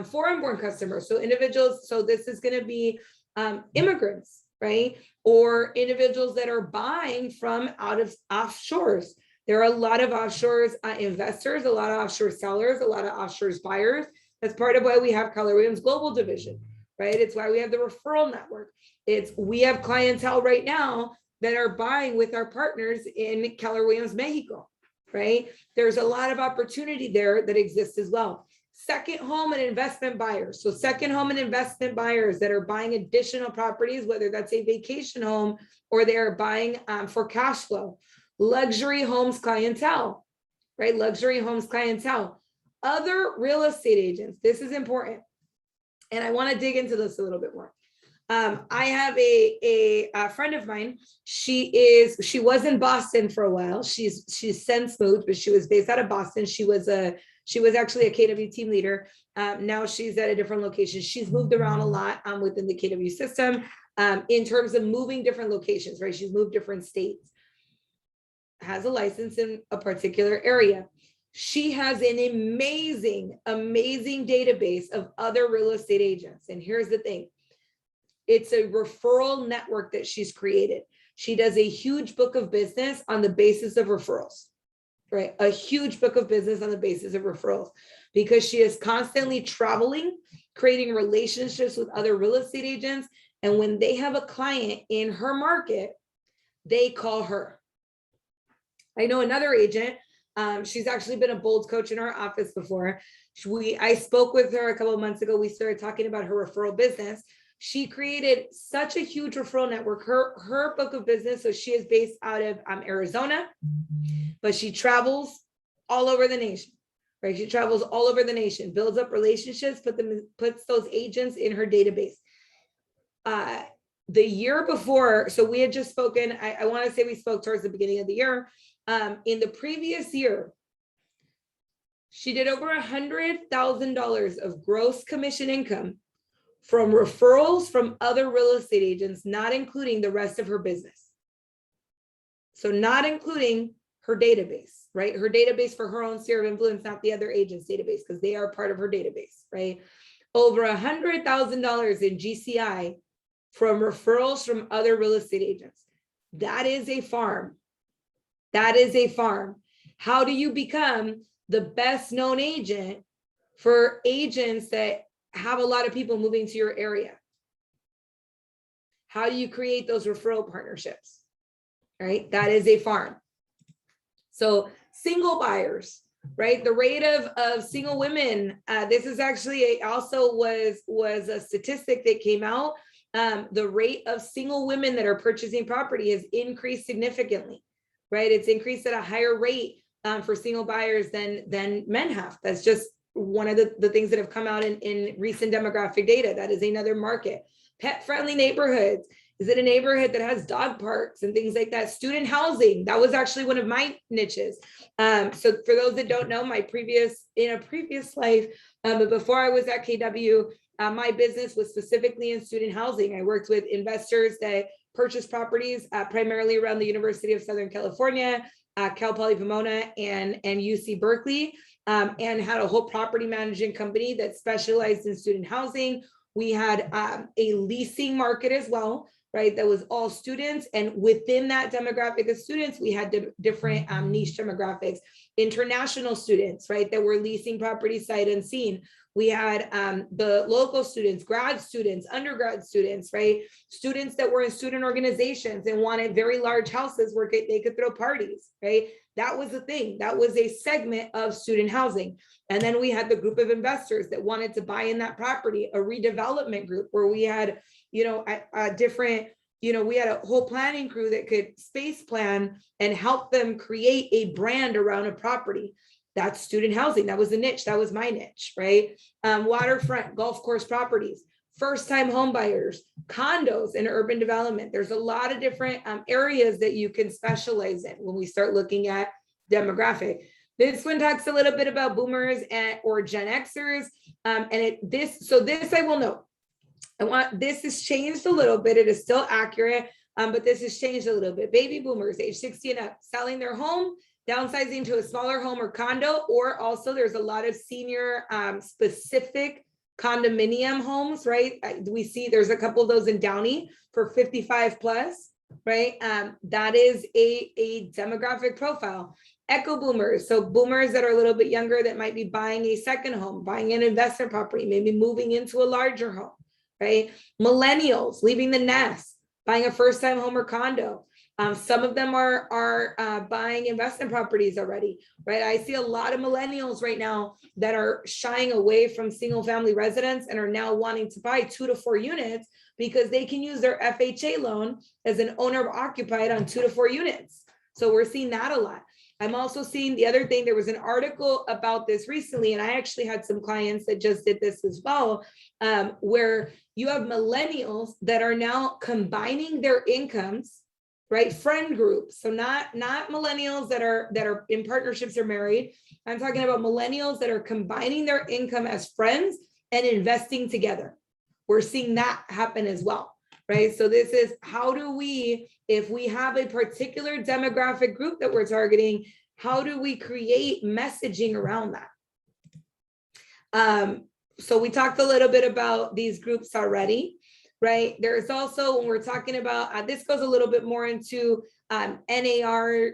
Foreign-born customers, so individuals. So this is going to be immigrants, right? Or individuals that are buying from out of offshores. There are a lot of offshore investors, a lot of offshore sellers, a lot of offshore buyers. That's part of why we have Keller Williams Global Division, right? It's why we have the referral network. We have clientele right now that are buying with our partners in Keller Williams Mexico, right? There's a lot of opportunity there that exists as well. Second home and investment buyers. So second home and investment buyers that are buying additional properties, whether that's a vacation home or they are buying for cash flow. Luxury homes clientele, right? Luxury homes clientele. Other real estate agents. This is important. And I want to dig into this a little bit more. I have a friend of mine. She was in Boston for a while. She's since moved, but she was based out of Boston. She was actually a KW team leader. Now she's at a different location. She's moved around a lot within the KW system in terms of moving different locations, right? She's moved different states, has a license in a particular area. She has an amazing database of other real estate agents. And here's the thing. It's a referral network that she's created. She does a huge book of business on the basis of referrals, right? A huge book of business on the basis of referrals, because she is constantly traveling, creating relationships with other real estate agents. And when they have a client in her market, they call her. I know another agent. She's actually been a bold coach in our office before. I spoke with her a couple of months ago. We started talking about her referral business. She created such a huge referral network. Her book of business, so she is based out of Arizona, but she travels all over the nation, right? She travels all over the nation, builds up relationships, puts those agents in her database. The year before, so we had just spoken, I want to say we spoke towards the beginning of the year. In the previous year, she did over $100,000 of gross commission income from referrals from other real estate agents, not including the rest of her business. So not including her database, right? Her database for her own sphere of influence, not the other agents' database, because they are part of her database, right? Over $100,000 in GCI from referrals from other real estate agents. That is a farm. That is a farm. How do you become the best known agent for agents that have a lot of people moving to your area? How do you create those referral partnerships? Right? That is a farm. So single buyers, right? The rate of single women, this is actually also was a statistic that came out. The rate of single women that are purchasing property has increased significantly, right? It's increased at a higher rate for single buyers than men have. That's just one of the things that have come out in recent demographic data. That is another market. Pet-friendly neighborhoods. Is it a neighborhood that has dog parks and things like that? Student housing. That was actually one of my niches. So for those that don't know, in a previous life, but before I was at KW, my business was specifically in student housing. I worked with investors that purchased properties primarily around the University of Southern California, Cal Poly Pomona, and UC Berkeley, and had a whole property management company that specialized in student housing. We had a leasing market as well, right? That was all students. And within that demographic of students, we had different niche demographics, international students, right? That were leasing property sight unseen. We had the local students, grad students, undergrad students, right? Students that were in student organizations and wanted very large houses where they could throw parties, right? That was the thing. That was a segment of student housing. And then we had the group of investors that wanted to buy in that property, a redevelopment group where we had, different we had a whole planning crew that could space plan and help them create a brand around a property. That's student housing. That was a niche. That was my niche, right? Waterfront, golf course properties, first-time home buyers, condos in urban development. There's a lot of different areas that you can specialize in when we start looking at demographic. This one talks a little bit about boomers or Gen Xers. This I will note. This has changed a little bit. It is still accurate, but this has changed a little bit. Baby boomers, age 60 and up, selling their home, downsizing to a smaller home or condo, or also there's a lot of senior specific condominium homes, right? We see there's a couple of those in Downey for 55 plus, right? That is a demographic profile. Echo boomers, so boomers that are a little bit younger that might be buying a second home, buying an investment property, maybe moving into a larger home, right? Millennials leaving the nest, buying a first-time home or condo. Some of them are buying investment properties already, right? I see a lot of millennials right now that are shying away from single-family residence and are now wanting to buy 2 to 4 units because they can use their FHA loan as an owner occupied on 2 to 4 units. So we're seeing that a lot. I'm also seeing the other thing, there was an article about this recently, and I actually had some clients that just did this as well, where you have millennials that are now combining their incomes, right? Friend groups. So not millennials that are in partnerships or married. I'm talking about millennials that are combining their income as friends and investing together. We're seeing that happen as well, right? So this is how do we, if we have a particular demographic group that we're targeting, how do we create messaging around that? So we talked a little bit about these groups already, right? There's also, when we're talking about, this goes a little bit more into NAR,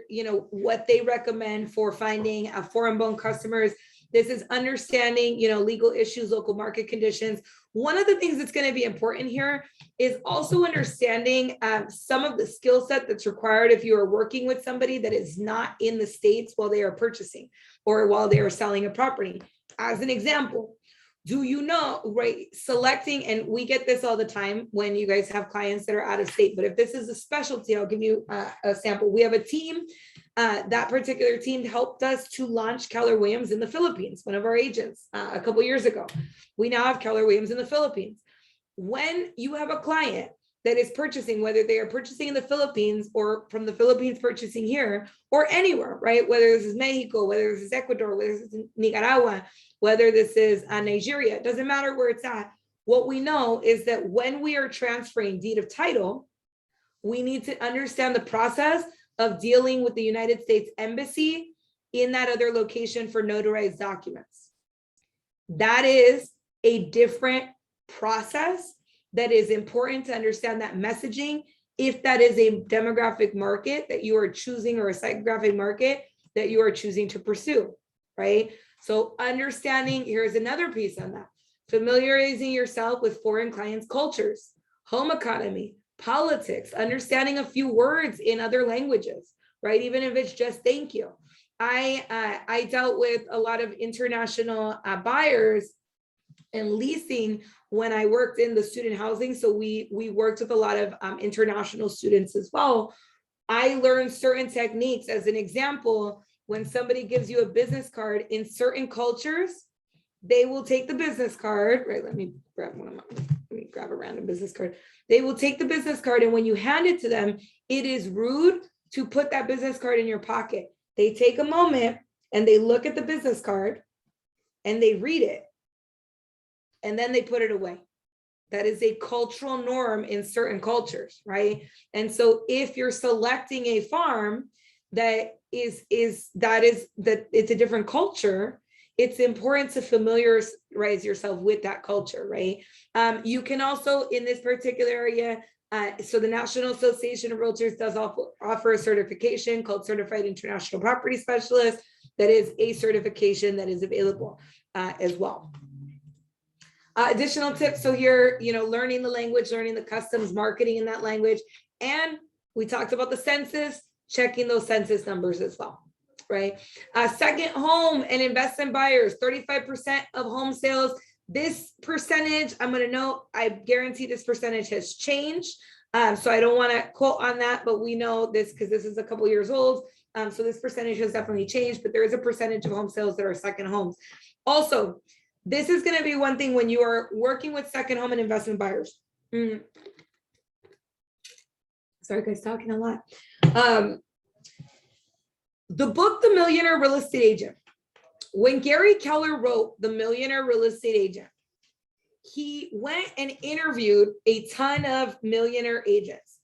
what they recommend for finding foreign-born customers. This is understanding, legal issues, local market conditions. One of the things that's going to be important here is also understanding some of the skill set that's required if you are working with somebody that is not in the States while they are purchasing or while they are selling a property. As an example, do you know, right, selecting, and we get this all the time when you guys have clients that are out of state, but if this is a specialty, I'll give you a sample. We have a team, that particular team helped us to launch Keller Williams in the Philippines, one of our agents a couple years ago. We now have Keller Williams in the Philippines. When you have a client that is purchasing, whether they are purchasing in the Philippines or from the Philippines purchasing here or anywhere, right? Whether this is Mexico, whether this is Ecuador, whether this is Nicaragua, whether this is Nigeria, it doesn't matter where it's at. What we know is that when we are transferring deed of title, we need to understand the process of dealing with the United States Embassy in that other location for notarized documents. That is a different process that is important to understand that messaging, if that is a demographic market that you are choosing or a psychographic market that you are choosing to pursue, right? So understanding, here's another piece on that, familiarizing yourself with foreign clients' cultures, home economy, politics, understanding a few words in other languages, right? Even if it's just thank you. I dealt with a lot of international buyers and leasing when I worked in the student housing. So we worked with a lot of international students as well. I learned certain techniques. As an example, when somebody gives you a business card in certain cultures, they will take the business card, right? Let me grab a random business card. They will take the business card, and when you hand it to them, it is rude to put that business card in your pocket. They take a moment and they look at the business card and they read it, and then they put it away. That is a cultural norm in certain cultures, right? And so if you're selecting a farm that it's a different culture, it's important to familiarize yourself with that culture, right? You can also, in this particular area, so the National Association of Realtors does offer a certification called Certified International Property Specialist. That is a certification that is available as well. Additional tips. So here, learning the language, learning the customs, marketing in that language. And we talked about the census, checking those census numbers as well, right? Second home and investment buyers, 35% of home sales. This percentage, I'm going to note, I guarantee this percentage has changed. So I don't want to quote on that, but we know this because this is a couple years old. So this percentage has definitely changed, but there is a percentage of home sales that are second homes. Also, this is going to be one thing when you are working with second home and investment buyers. Sorry, guys, talking a lot. The book, The Millionaire Real Estate Agent. When Gary Keller wrote The Millionaire Real Estate Agent, he went and interviewed a ton of millionaire agents.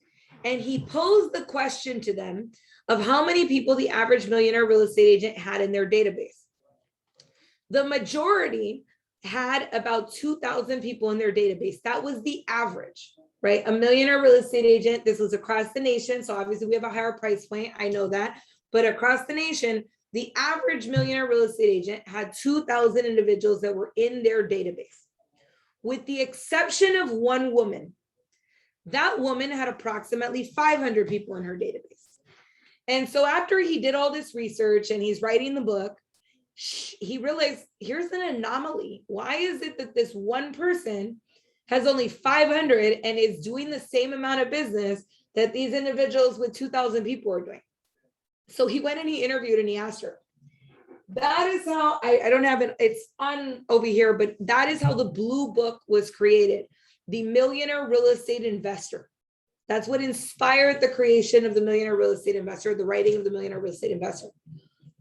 And he posed the question to them of how many people the average millionaire real estate agent had in their database. The majority had about 2,000 people in their database. That was the average, right? A millionaire real estate agent, this was across the nation. So obviously we have a higher price point. I know that. But across the nation, the average millionaire real estate agent had 2,000 individuals that were in their database. With the exception of one woman, that woman had approximately 500 people in her database. And so after he did all this research and he's writing the book, he realized here's an anomaly. Why is it that this one person has only 500 and is doing the same amount of business that these individuals with 2,000 people are doing? So he went and he interviewed and he asked her. That is how, I don't have it, it's on over here, but that is how the blue book was created. The Millionaire Real Estate Investor. That's what inspired the creation of the Millionaire Real Estate Investor, the writing of the Millionaire Real Estate Investor.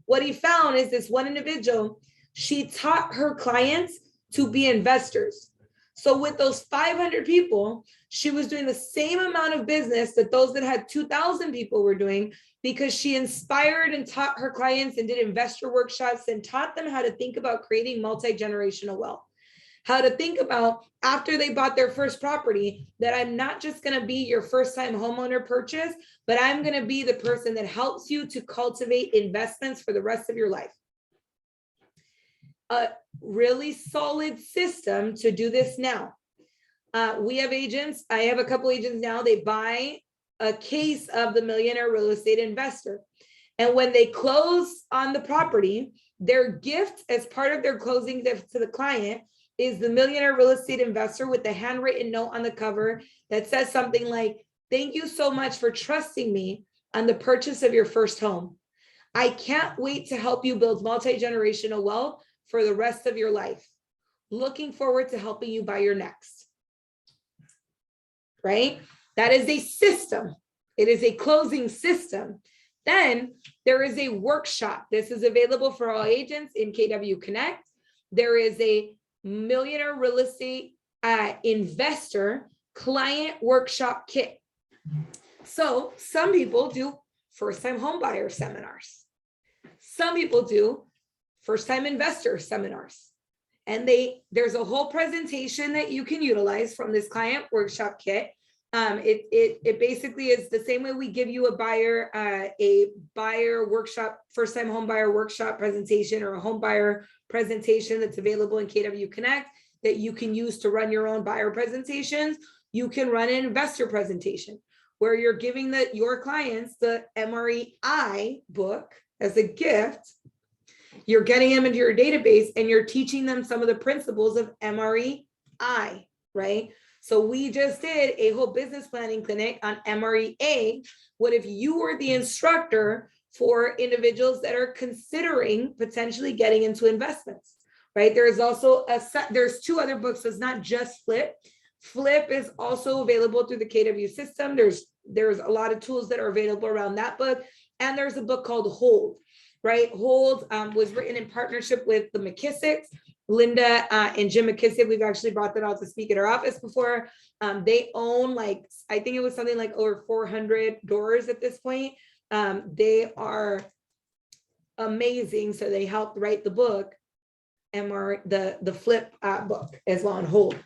What he found is this one individual, she taught her clients to be investors. So with those 500 people, she was doing the same amount of business that those that had 2,000 people were doing, because she inspired and taught her clients and did investor workshops and taught them how to think about creating multi-generational wealth. How to think about after they bought their first property, that I'm not just going to be your first time homeowner purchase, but I'm going to be the person that helps you to cultivate investments for the rest of your life. A really solid system to do this now. We have agents. I have a couple agents now. They buy a case of the Millionaire Real Estate Investor. And when they close on the property, their gift as part of their closing gift to the client is the Millionaire Real Estate Investor with the handwritten note on the cover that says something like, "Thank you so much for trusting me on the purchase of your first home. I can't wait to help you build multi-generational wealth for the rest of your life. Looking forward to helping you buy your next." Right? That is a system. It is a closing system. Then there is a workshop. This is available for all agents in KW Connect. There is a Millionaire Real Estate Investor Client Workshop Kit. So some people do first-time home buyer seminars. Some people do first-time investor seminars. And there's a whole presentation that you can utilize from this client workshop kit. It basically is the same way we give you a buyer workshop, first-time home buyer workshop presentation, or a home buyer presentation that's available in KW Connect that you can use to run your own buyer presentations. You can run an investor presentation where you're giving your clients the MREI book as a gift. You're getting them into your database and you're teaching them some of the principles of MREI, right? So we just did a whole business planning clinic on MREA. What if you were the instructor for individuals that are considering potentially getting into investments, right? There's also there's two other books. So it's not just Flip. Flip is also available through the KW system. There's a lot of tools that are available around that book. And there's a book called Hold, right? Hold was written in partnership with the McKissicks. Linda and Jim McKissick, we've actually brought that out to speak at our office before. They own I think it was something like over 400 doors at this point. They are amazing. So they helped write the book, the Flip book as well, and Hold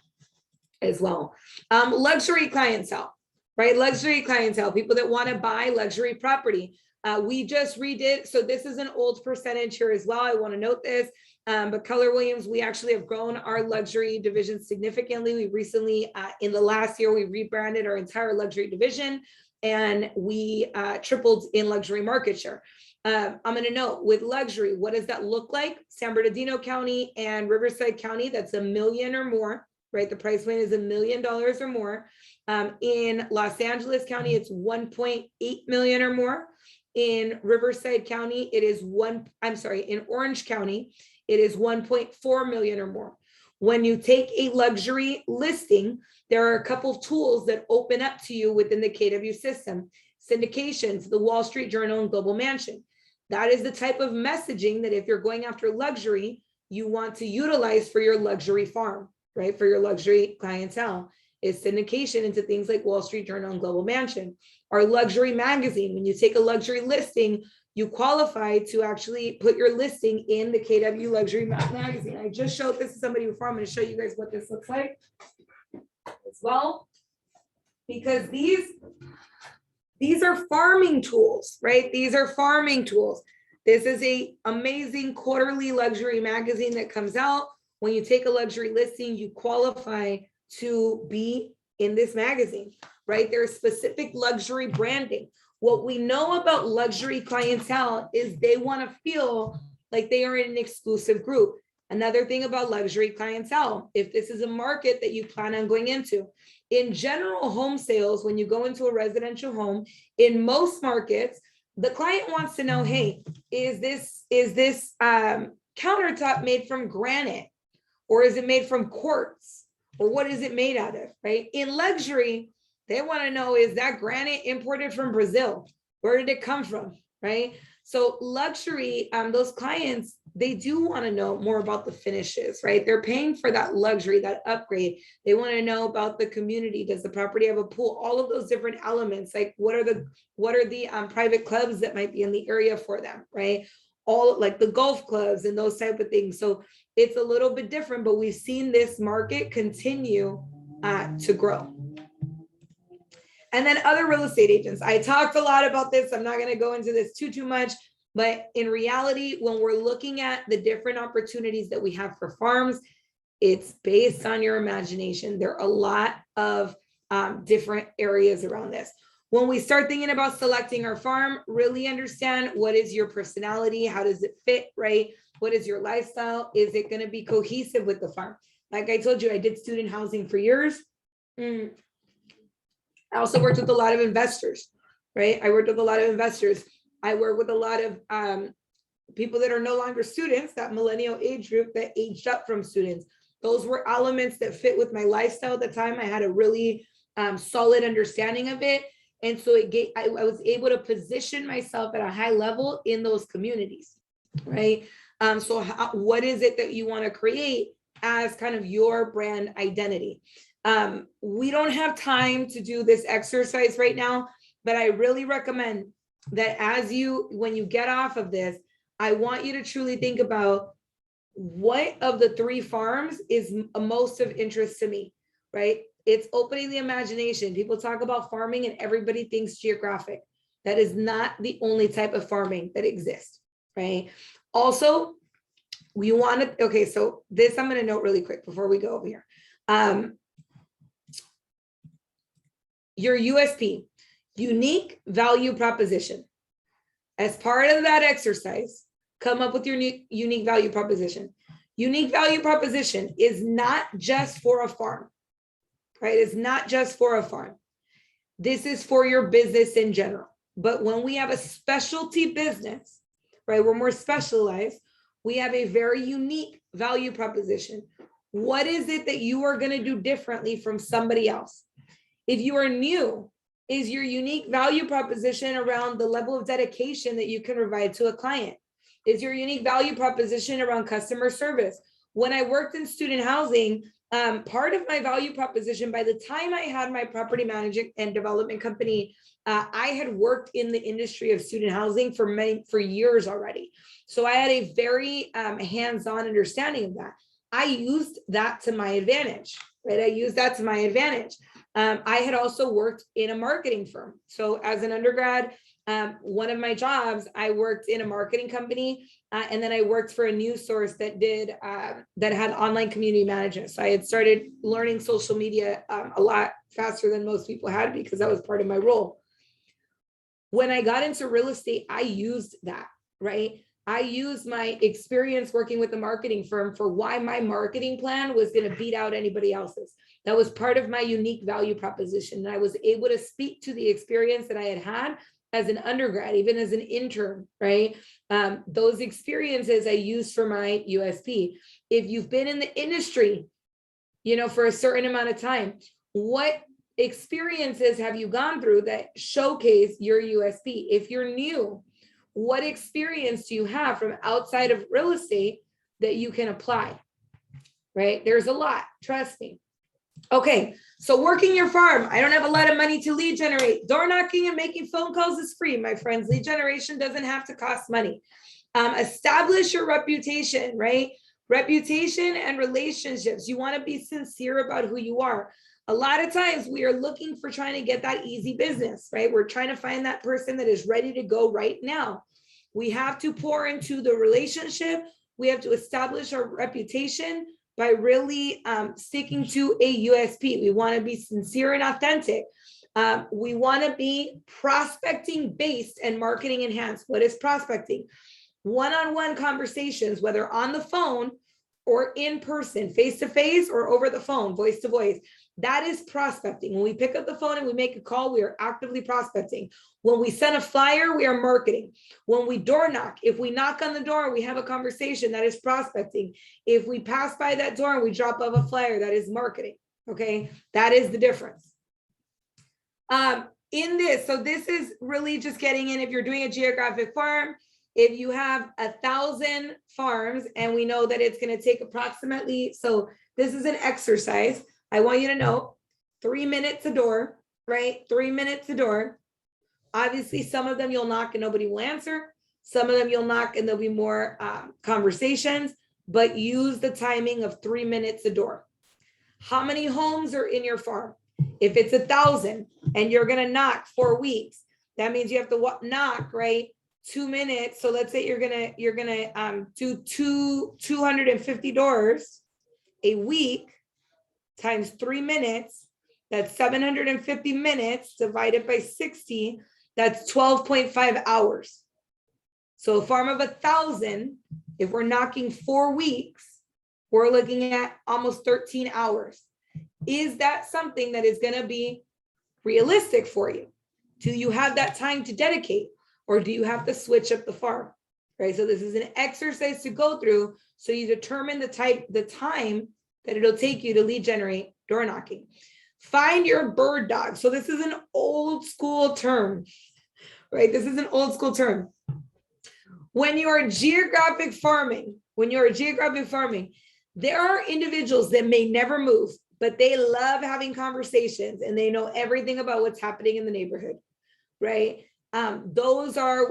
as well. Luxury clientele, right? Luxury clientele, people that want to buy luxury property. We just redid, so this is an old percentage here as well. I want to note this, but Keller Williams, we actually have grown our luxury division significantly. We recently, in the last year, we rebranded our entire luxury division, and we tripled in luxury market share. I'm going to note with luxury, what does that look like? San Bernardino County and Riverside County, that's $1 million or more, right? The price point is $1 million or more. In Los Angeles County, it's 1.8 million or more. In Riverside County, it is in Orange County, it is 1.4 million or more. When you take a luxury listing, there are a couple of tools that open up to you within the KW system. Syndications, the Wall Street Journal, and Global Mansion. That is the type of messaging that if you're going after luxury, you want to utilize for your luxury farm, right? For your luxury clientele is syndication into things like Wall Street Journal and Global Mansion. Our luxury magazine, when you take a luxury listing, you qualify to actually put your listing in the KW Luxury Magazine. I just showed this to somebody before. I'm going to show you guys what this looks like as well, because these are farming tools, right? These are farming tools. This is a amazing quarterly luxury magazine that comes out. When you take a luxury listing, you qualify to be in this magazine, right? There's specific luxury branding. What we know about luxury clientele is they want to feel like they are in an exclusive group. Another thing about luxury clientele, if this is a market that you plan on going into, in general home sales, when you go into a residential home, in most markets, the client wants to know, hey, is this countertop made from granite, or is it made from quartz, or what is it made out of, right? In luxury, they want to know, is that granite imported from Brazil? Where did it come from, right? So luxury, those clients, they do want to know more about the finishes, right? They're paying for that luxury, that upgrade. They want to know about the community. Does the property have a pool? All of those different elements, like what are the private clubs that might be in the area for them, right? All like the golf clubs and those type of things. So it's a little bit different, but we've seen this market continue to grow. And then other real estate agents. I talked a lot about this. I'm not going to go into this too much, but in reality, when we're looking at the different opportunities that we have for farms, it's based on your imagination. There are a lot of different areas around this. When we start thinking about selecting our farm, really understand what is your personality? How does it fit, right? What is your lifestyle? Is it going to be cohesive with the farm? Like I told you, I did student housing for years. I also worked with a lot of investors, right? I worked with a lot of investors. I work with a lot of people that are no longer students, that millennial age group that aged up from students. Those were elements that fit with my lifestyle at the time. I had a really solid understanding of it. And so I was able to position myself at a high level in those communities, right? What is it that you want to create as kind of your brand identity? We don't have time to do this exercise right now, but I really recommend that when you get off of this, I want you to truly think about what of the three farms is most of interest to me, right? It's opening the imagination. People talk about farming and everybody thinks geographic. That is not the only type of farming that exists, right? Also, we want to, okay, so this I'm going to note really quick before we go over here. Your USP, unique value proposition. As part of that exercise, come up with your unique value proposition. Unique value proposition is not just for a farm, right? It's not just for a farm. This is for your business in general. But when we have a specialty business, right, we're more specialized, we have a very unique value proposition. What is it that you are going to do differently from somebody else? If you are new, is your unique value proposition around the level of dedication that you can provide to a client? Is your unique value proposition around customer service? When I worked in student housing, part of my value proposition, by the time I had my property management and development company, I had worked in the industry of student housing for years already. So I had a very hands-on understanding of that. I used that to my advantage, right? I used that to my advantage. I had also worked in a marketing firm. So as an undergrad, one of my jobs, I worked in a marketing company, and then I worked for a news source that had online community management. So I had started learning social media a lot faster than most people had, because that was part of my role. When I got into real estate, I used that, right? I used my experience working with the marketing firm for why my marketing plan was going to beat out anybody else's. That was part of my unique value proposition. And I was able to speak to the experience that I had had as an undergrad, even as an intern, right? Those experiences I used for my USP. If you've been in the industry, for a certain amount of time, what experiences have you gone through that showcase your USP? If you're new, what experience do you have from outside of real estate that you can apply, right? There's a lot, trust me. Okay, so working your farm. I don't have a lot of money to lead generate. Door knocking and making phone calls is free, my friends. Lead generation doesn't have to cost money. Establish your reputation, right? Reputation and relationships. You want to be sincere about who you are. A lot of times we are looking for trying to get that easy business, right? We're trying to find that person that is ready to go right now. We have to pour into the relationship. We have to establish our reputation by really sticking to a USP. We want to be sincere and authentic. We want to be prospecting based and marketing enhanced. What is prospecting? One-on-one conversations, whether on the phone or in person, face-to-face or over the phone, voice-to-voice. That is prospecting. When we pick up the phone and we make a call, we are actively prospecting. When we send a flyer, we are marketing. When we door knock, if we knock on the door and we have a conversation, that is prospecting. If we pass by that door and we drop off a flyer, that is marketing. Okay, that is the difference. In this, so this is really just getting in if you're doing a geographic farm. If you have 1,000 farms, and we know that it's going to take approximately, so this is an exercise. I want you to know 3 minutes a door, right? 3 minutes a door. Obviously, some of them you'll knock and nobody will answer. Some of them you'll knock and there'll be more conversations, but use the timing of 3 minutes a door. How many homes are in your farm? If it's 1,000 and you're going to knock 4 weeks, that means you have to knock, right? 2 minutes. So let's say you're gonna do 250 doors a week times 3 minutes. That's 750 minutes divided by 60. That's 12.5 hours. So a farm of 1,000, if we're knocking 4 weeks, we're looking at almost 13 hours. Is that something that is going to be realistic for you? Do you have that time to dedicate? Or do you have to switch up the farm, right? So this is an exercise to go through so you determine the time that it'll take you to lead generate door knocking. Find your bird dog. So this is an old school term, right? This is an old school term. When you are geographic farming, there are individuals that may never move, but they love having conversations and they know everything about what's happening in the neighborhood, right? Those are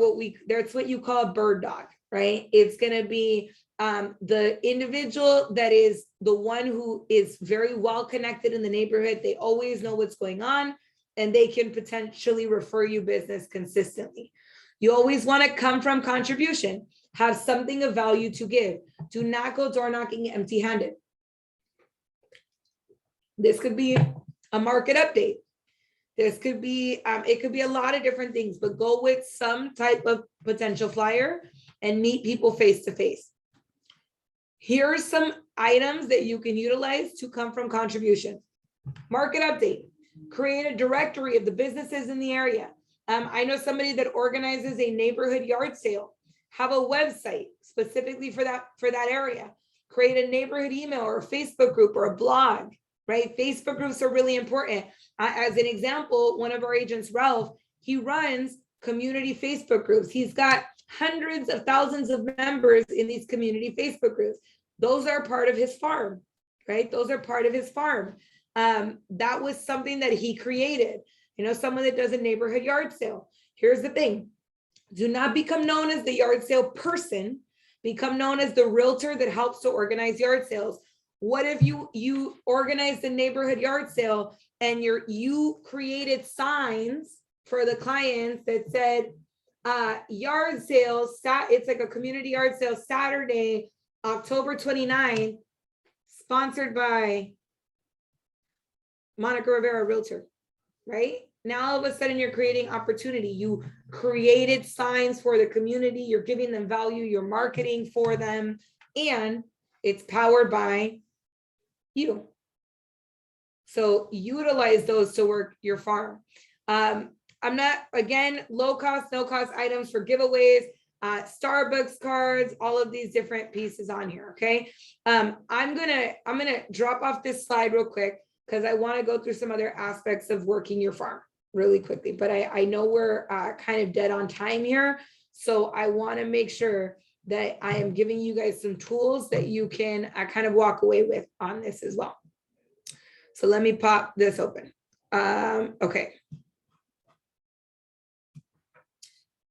that's what you call a bird dog, right? It's going to be the individual that is the one who is very well connected in the neighborhood. They always know what's going on and they can potentially refer you business consistently. You always want to come from contribution, have something of value to give. Do not go door knocking empty-handed. This could be a market update. This could be, it could be a lot of different things, but go with some type of potential flyer and meet people face to face. Here's some items that you can utilize to come from contribution. Market update, create a directory of the businesses in the area. I know somebody that organizes a neighborhood yard sale. Have a website specifically for that area. Create a neighborhood email or a Facebook group or a blog, right? Facebook groups are really important. As an example, one of our agents, Ralph, he runs community Facebook groups. He's got hundreds of thousands of members in these community Facebook groups. Those are part of his farm, right? Those are part of his farm. That was something that he created. Someone that does a neighborhood yard sale. Here's the thing. Do not become known as the yard sale person. Become known as the realtor that helps to organize yard sales. What if you organized the neighborhood yard sale and you created signs for the clients that said yard sales, it's like a community yard sale Saturday, October 29th, sponsored by Monica Rivera Realtor, right? Now all of a sudden you're creating opportunity. You created signs for the community. You're giving them value. You're marketing for them. And it's powered by you. So utilize those to work your farm. I'm not, again, low cost, no cost items for giveaways, Starbucks cards, all of these different pieces on here. Okay. I'm gonna drop off this slide real quick because I want to go through some other aspects of working your farm really quickly, but I know we're kind of dead on time here. So I want to make sure that I am giving you guys some tools that you can kind of walk away with on this as well. So let me pop this open. Okay.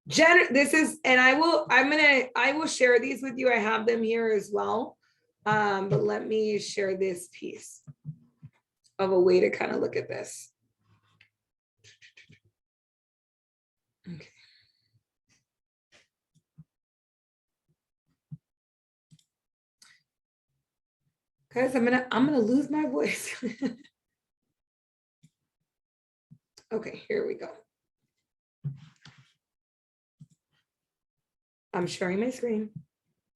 This is, and I will share these with you. I have them here as well. But let me share this piece of a way to kind of look at this. Okay. Guys, I'm gonna lose my voice. Okay, here we go. I'm sharing my screen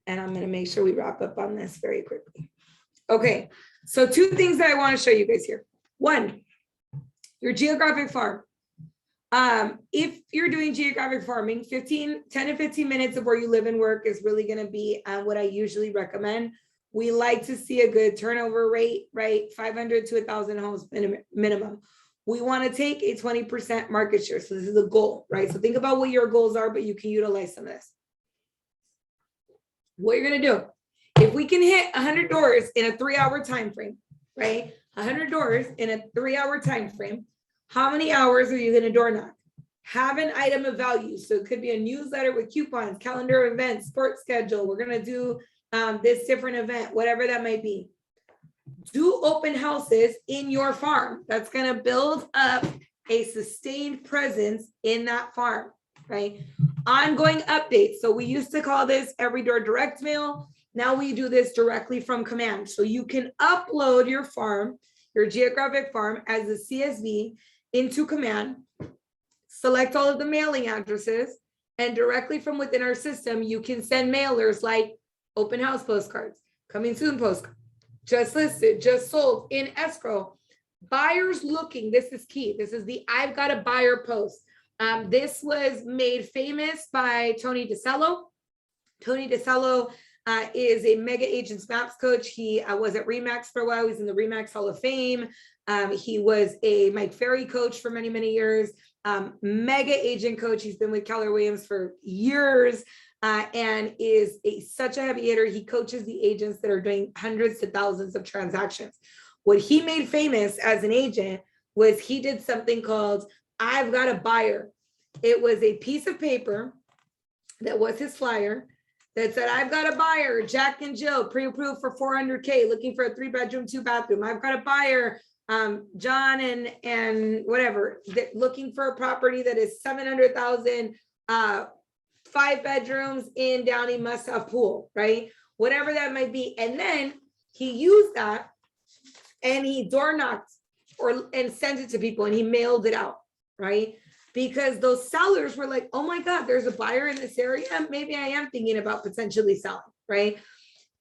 and I'm gonna make sure we wrap up on this very quickly. Okay, so two things that I want to show you guys here. One, your geographic farm. If you're doing geographic farming, 10 to 15 minutes of where you live and work is really gonna be what I usually recommend. We like to see a good turnover rate, right? 500 to 1,000 homes minimum. We want to take a 20% market share. So this is a goal, right? So think about what your goals are, but you can utilize some of this. What you're going to do, if we can hit 100 doors in a 3-hour time frame, right? 100 doors in a 3-hour time frame, how many hours are you going to door knock? Have an item of value. So it could be a newsletter with coupons, calendar events, sports schedule. We're going to do this different event, whatever that might be. Do open houses in your farm. That's going to build up a sustained presence in that farm, right? Ongoing updates. So we used to call this every door direct mail. Now we do this directly from command. So you can upload your farm, your geographic farm as a CSV into command, select all of the mailing addresses, and directly from within our system, you can send mailers like open house postcards, coming soon postcards, just listed, just sold, in escrow. Buyers looking, this is key. This is the I've got a buyer post. This was made famous by Tony DeCello. Tony DeCello is a mega agents maps coach. He was at Remax for a while. He's in the Remax Hall of Fame. He was a Mike Ferry coach for many, many years. Mega agent coach. He's been with Keller Williams for years. And is such a heavy hitter. He coaches the agents that are doing hundreds to thousands of transactions. What he made famous as an agent was he did something called I've got a buyer. It was a piece of paper that was his flyer that said, I've got a buyer, Jack and Jill, pre-approved for 400K, looking for a 3-bedroom, 2-bathroom. I've got a buyer, John and whatever, looking for a property that is 700,000, 5 bedrooms in Downey, must have pool, right? Whatever that might be. And then he used that and he door knocked and sent it to people and he mailed it out, right? Because those sellers were like, oh my God, there's a buyer in this area. Maybe I am thinking about potentially selling, right?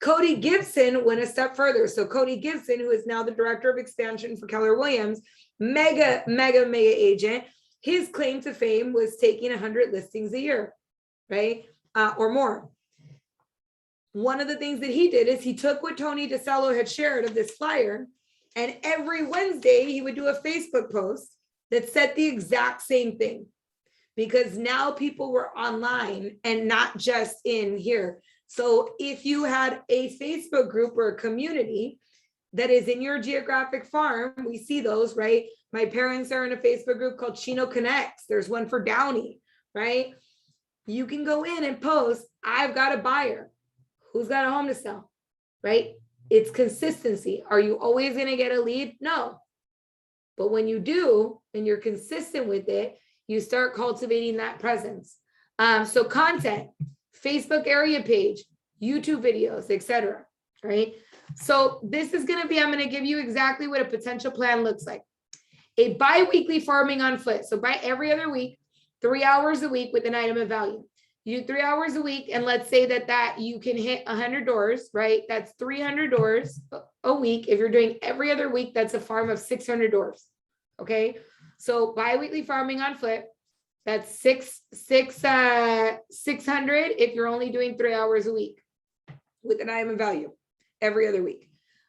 Cody Gibson went a step further. So Cody Gibson, who is now the director of expansion for Keller Williams, mega agent, his claim to fame was taking 100 listings a year, right? Or more. One of the things that he did is he took what Tony DeCello had shared of this flyer, and every Wednesday he would do a Facebook post that said the exact same thing, because now people were online and not just in here. So if you had a Facebook group or a community that is in your geographic farm, we see those, right? My parents are in a Facebook group called Chino Connects. There's one for Downey, right? You can go in and post, I've got a buyer. Who's got a home to sell, right? It's consistency. Are you always going to get a lead? No. But when you do, and you're consistent with it, you start cultivating that presence. So content, Facebook area page, YouTube videos, etc. Right? So this is going to be, I'm going to give you exactly what a potential plan looks like. A bi-weekly farming on foot. So by every other week, 3 hours a week with an item of value. You do 3 hours a week, and let's say that you can hit 100 doors, right? That's 300 doors a week. If you're doing every other week, that's a farm of 600 doors. Okay, so biweekly farming on foot, that's 600 if you're only doing 3 hours a week with an item of value every other week.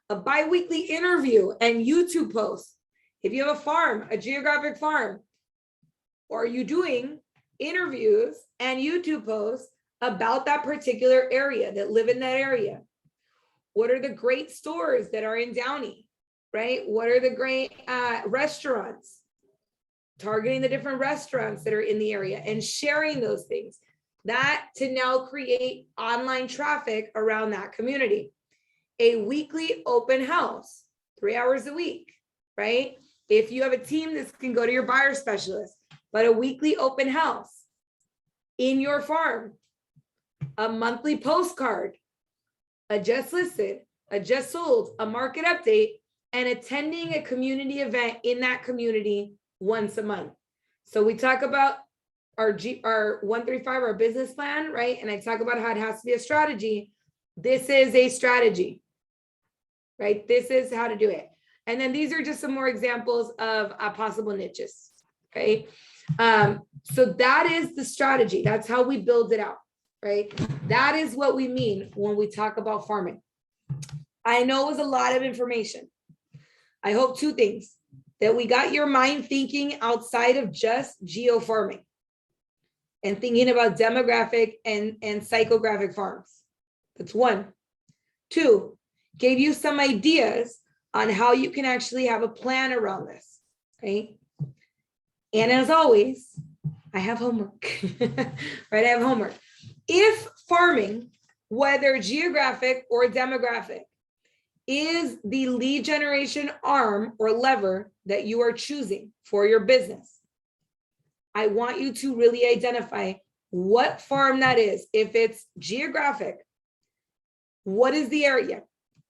A biweekly interview and YouTube post. If you have a farm, a geographic farm, or are you doing interviews and YouTube posts about that particular area, that live in that area? What are the great stores that are in Downey, right? What are the great restaurants? Targeting the different restaurants that are in the area and sharing those things. That to now create online traffic around that community. A weekly open house, 3 hours a week, right? If you have a team, this can go to your buyer specialist, but a weekly open house in your farm, a monthly postcard, a just listed, a just sold, a market update, and attending a community event in that community once a month. So we talk about our 135, our business plan, right? And I talk about how it has to be a strategy. This is a strategy, right? This is how to do it. And then these are just some more examples of possible niches, okay? So that is the strategy. That's how we build it out, right? That is what we mean when we talk about farming. I know it was a lot of information. I hope two things: that we got your mind thinking outside of just geo farming and thinking about demographic and psychographic farms. That's one. Two, gave you some ideas on how you can actually have a plan around this, right? And as always, I have homework, right? I have homework. If farming, whether geographic or demographic, is the lead generation arm or lever that you are choosing for your business, I want you to really identify what farm that is. If it's geographic, what is the area?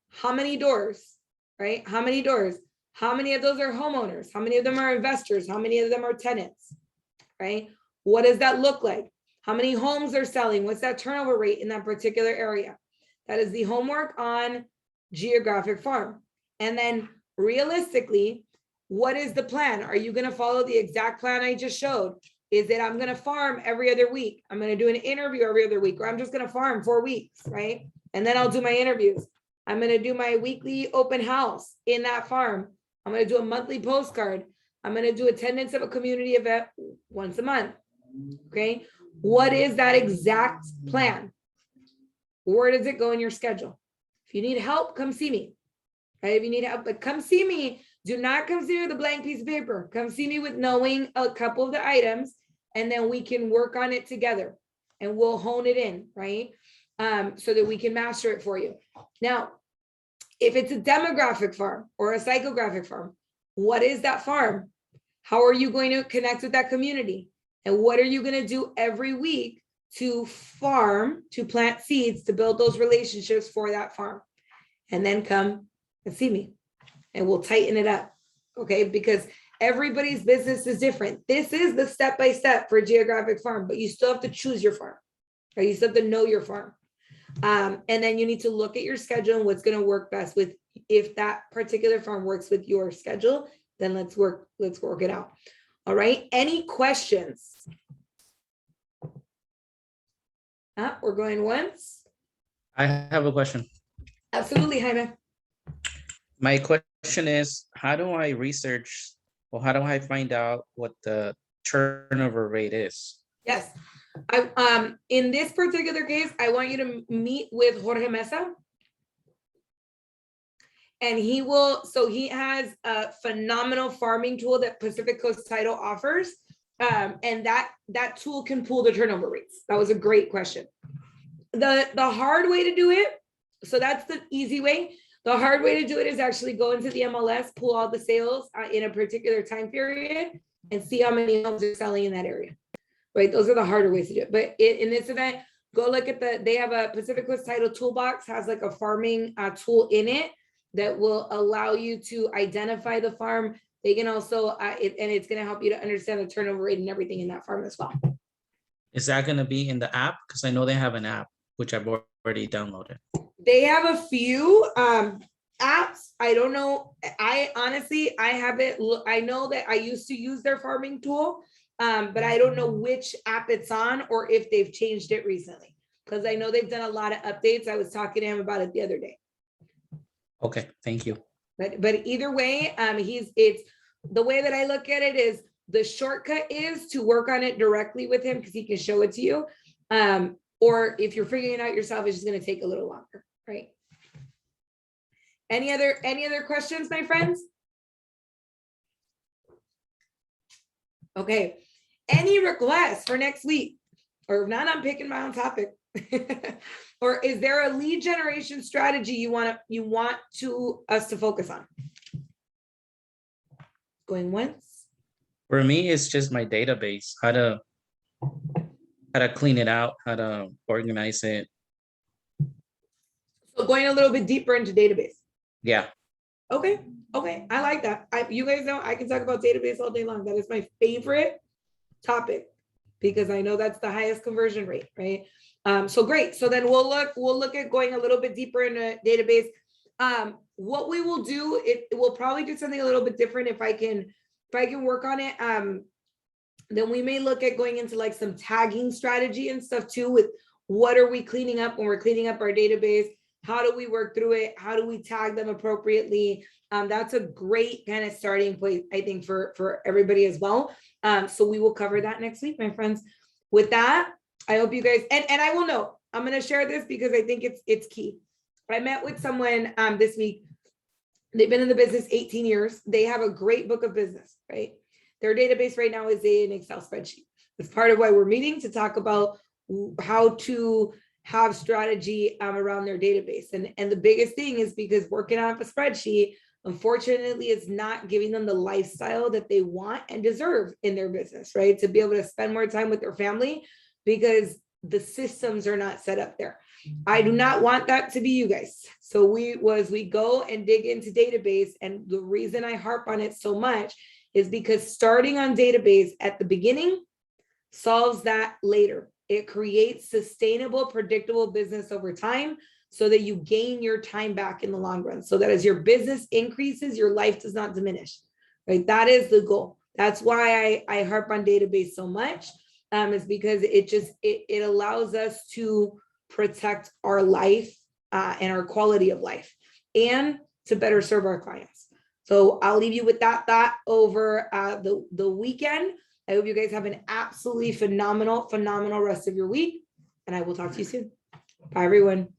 How many doors, right? How many doors? How many of those are homeowners? How many of them are investors? How many of them are tenants, right? What does that look like? How many homes are selling? What's that turnover rate in that particular area? That is the homework on geographic farm. And then realistically, what is the plan? Are you going to follow the exact plan I just showed? Is it I'm going to farm every other week? I'm going to do an interview every other week, or I'm just going to farm 4 weeks, right? And then I'll do my interviews. I'm going to do my weekly open house in that farm. I'm going to do a monthly postcard. I'm going to do attendance of a community event once a month. Okay. What is that exact plan? Where does it go in your schedule? If you need help, come see me. Right? If you need help, but come see me. Do not come see me with a blank piece of paper. Come see me with knowing a couple of the items, and then we can work on it together and we'll hone it in, right? So that we can master it for you. Now, if it's a demographic farm or a psychographic farm, what is that farm? How are you going to connect with that community? And what are you going to do every week to farm, to plant seeds, to build those relationships for that farm? And then come and see me and we'll tighten it up, okay? Because everybody's business is different. This is the step-by-step for geographic farm, but you still have to choose your farm, right? You still have to know your farm. And then you need to look at your schedule and what's going to work best with, if that particular farm works with your schedule, then let's work it out. All right. Any questions? We're going once. I have a question. Absolutely, Jaime. My question is, how do I research, or how do I find out what the turnover rate is? Yes. In this particular case, I want you to meet with Jorge Mesa. And he has a phenomenal farming tool that Pacific Coast Title offers. And that tool can pull the turnover rates. That was a great question. The hard way to do it, so that's the easy way. The hard way to do it is actually go into the MLS, pull all the sales in a particular time period, and see how many homes are selling in that area. Right, those are the harder ways to do it. But in this event, go look at they have a Pacific Coast Title toolbox, has like a farming tool in it that will allow you to identify the farm. They can also, and it's going to help you to understand the turnover rate and everything in that farm as well. Is that gonna be in the app? Because I know they have an app, which I've already downloaded. They have a few apps. I don't know. I honestly, I haven't, I know that I used to use their farming tool, but I don't know which app it's on or if they've changed it recently. Because I know they've done a lot of updates. I was talking to him about it the other day. Okay, thank you. But either way, it's the way that I look at it is the shortcut is to work on it directly with him because he can show it to you. Or if you're figuring it out yourself, it's just going to take a little longer, right? Any other questions, my friends? Okay. Any requests for next week? Or if not, I'm picking my own topic. Or is there a lead generation strategy you want us to focus on? Going once? For me, it's just my database, how to clean it out, how to organize it. So going a little bit deeper into database. Yeah. Okay. I like that. You guys know I can talk about database all day long. That is my favorite topic because I know that's the highest conversion rate, right? So great. So then we'll look at going a little bit deeper into database. What we will do, we'll probably do something a little bit different if I can work on it. Then we may look at going into like some tagging strategy and stuff too with what are we cleaning up when we're cleaning up our database? How do we work through it? How do we tag them appropriately? That's a great kind of starting point, I think, for everybody as well. So we will cover that next week, my friends. With that, I hope you guys, and I will know, I'm going to share this because I think it's key. I met with someone this week. They've been in the business 18 years. They have a great book of business, right? Their database right now is an Excel spreadsheet. It's part of why we're meeting to talk about how to have strategy around their database. And the biggest thing is because working off a spreadsheet, unfortunately, it's not giving them the lifestyle that they want and deserve in their business, right? To be able to spend more time with their family because the systems are not set up there. I do not want that to be you guys. So we go and dig into database. And the reason I harp on it so much is because starting on database at the beginning solves that later. It creates sustainable, predictable business over time so that you gain your time back in the long run. So that as your business increases, your life does not diminish, right? That is the goal. That's why I harp on database so much, is because it allows us to protect our life and our quality of life and to better serve our clients. So I'll leave you with that thought over the weekend. I hope you guys have an absolutely phenomenal rest of your week, and I will talk to you soon. Bye, everyone.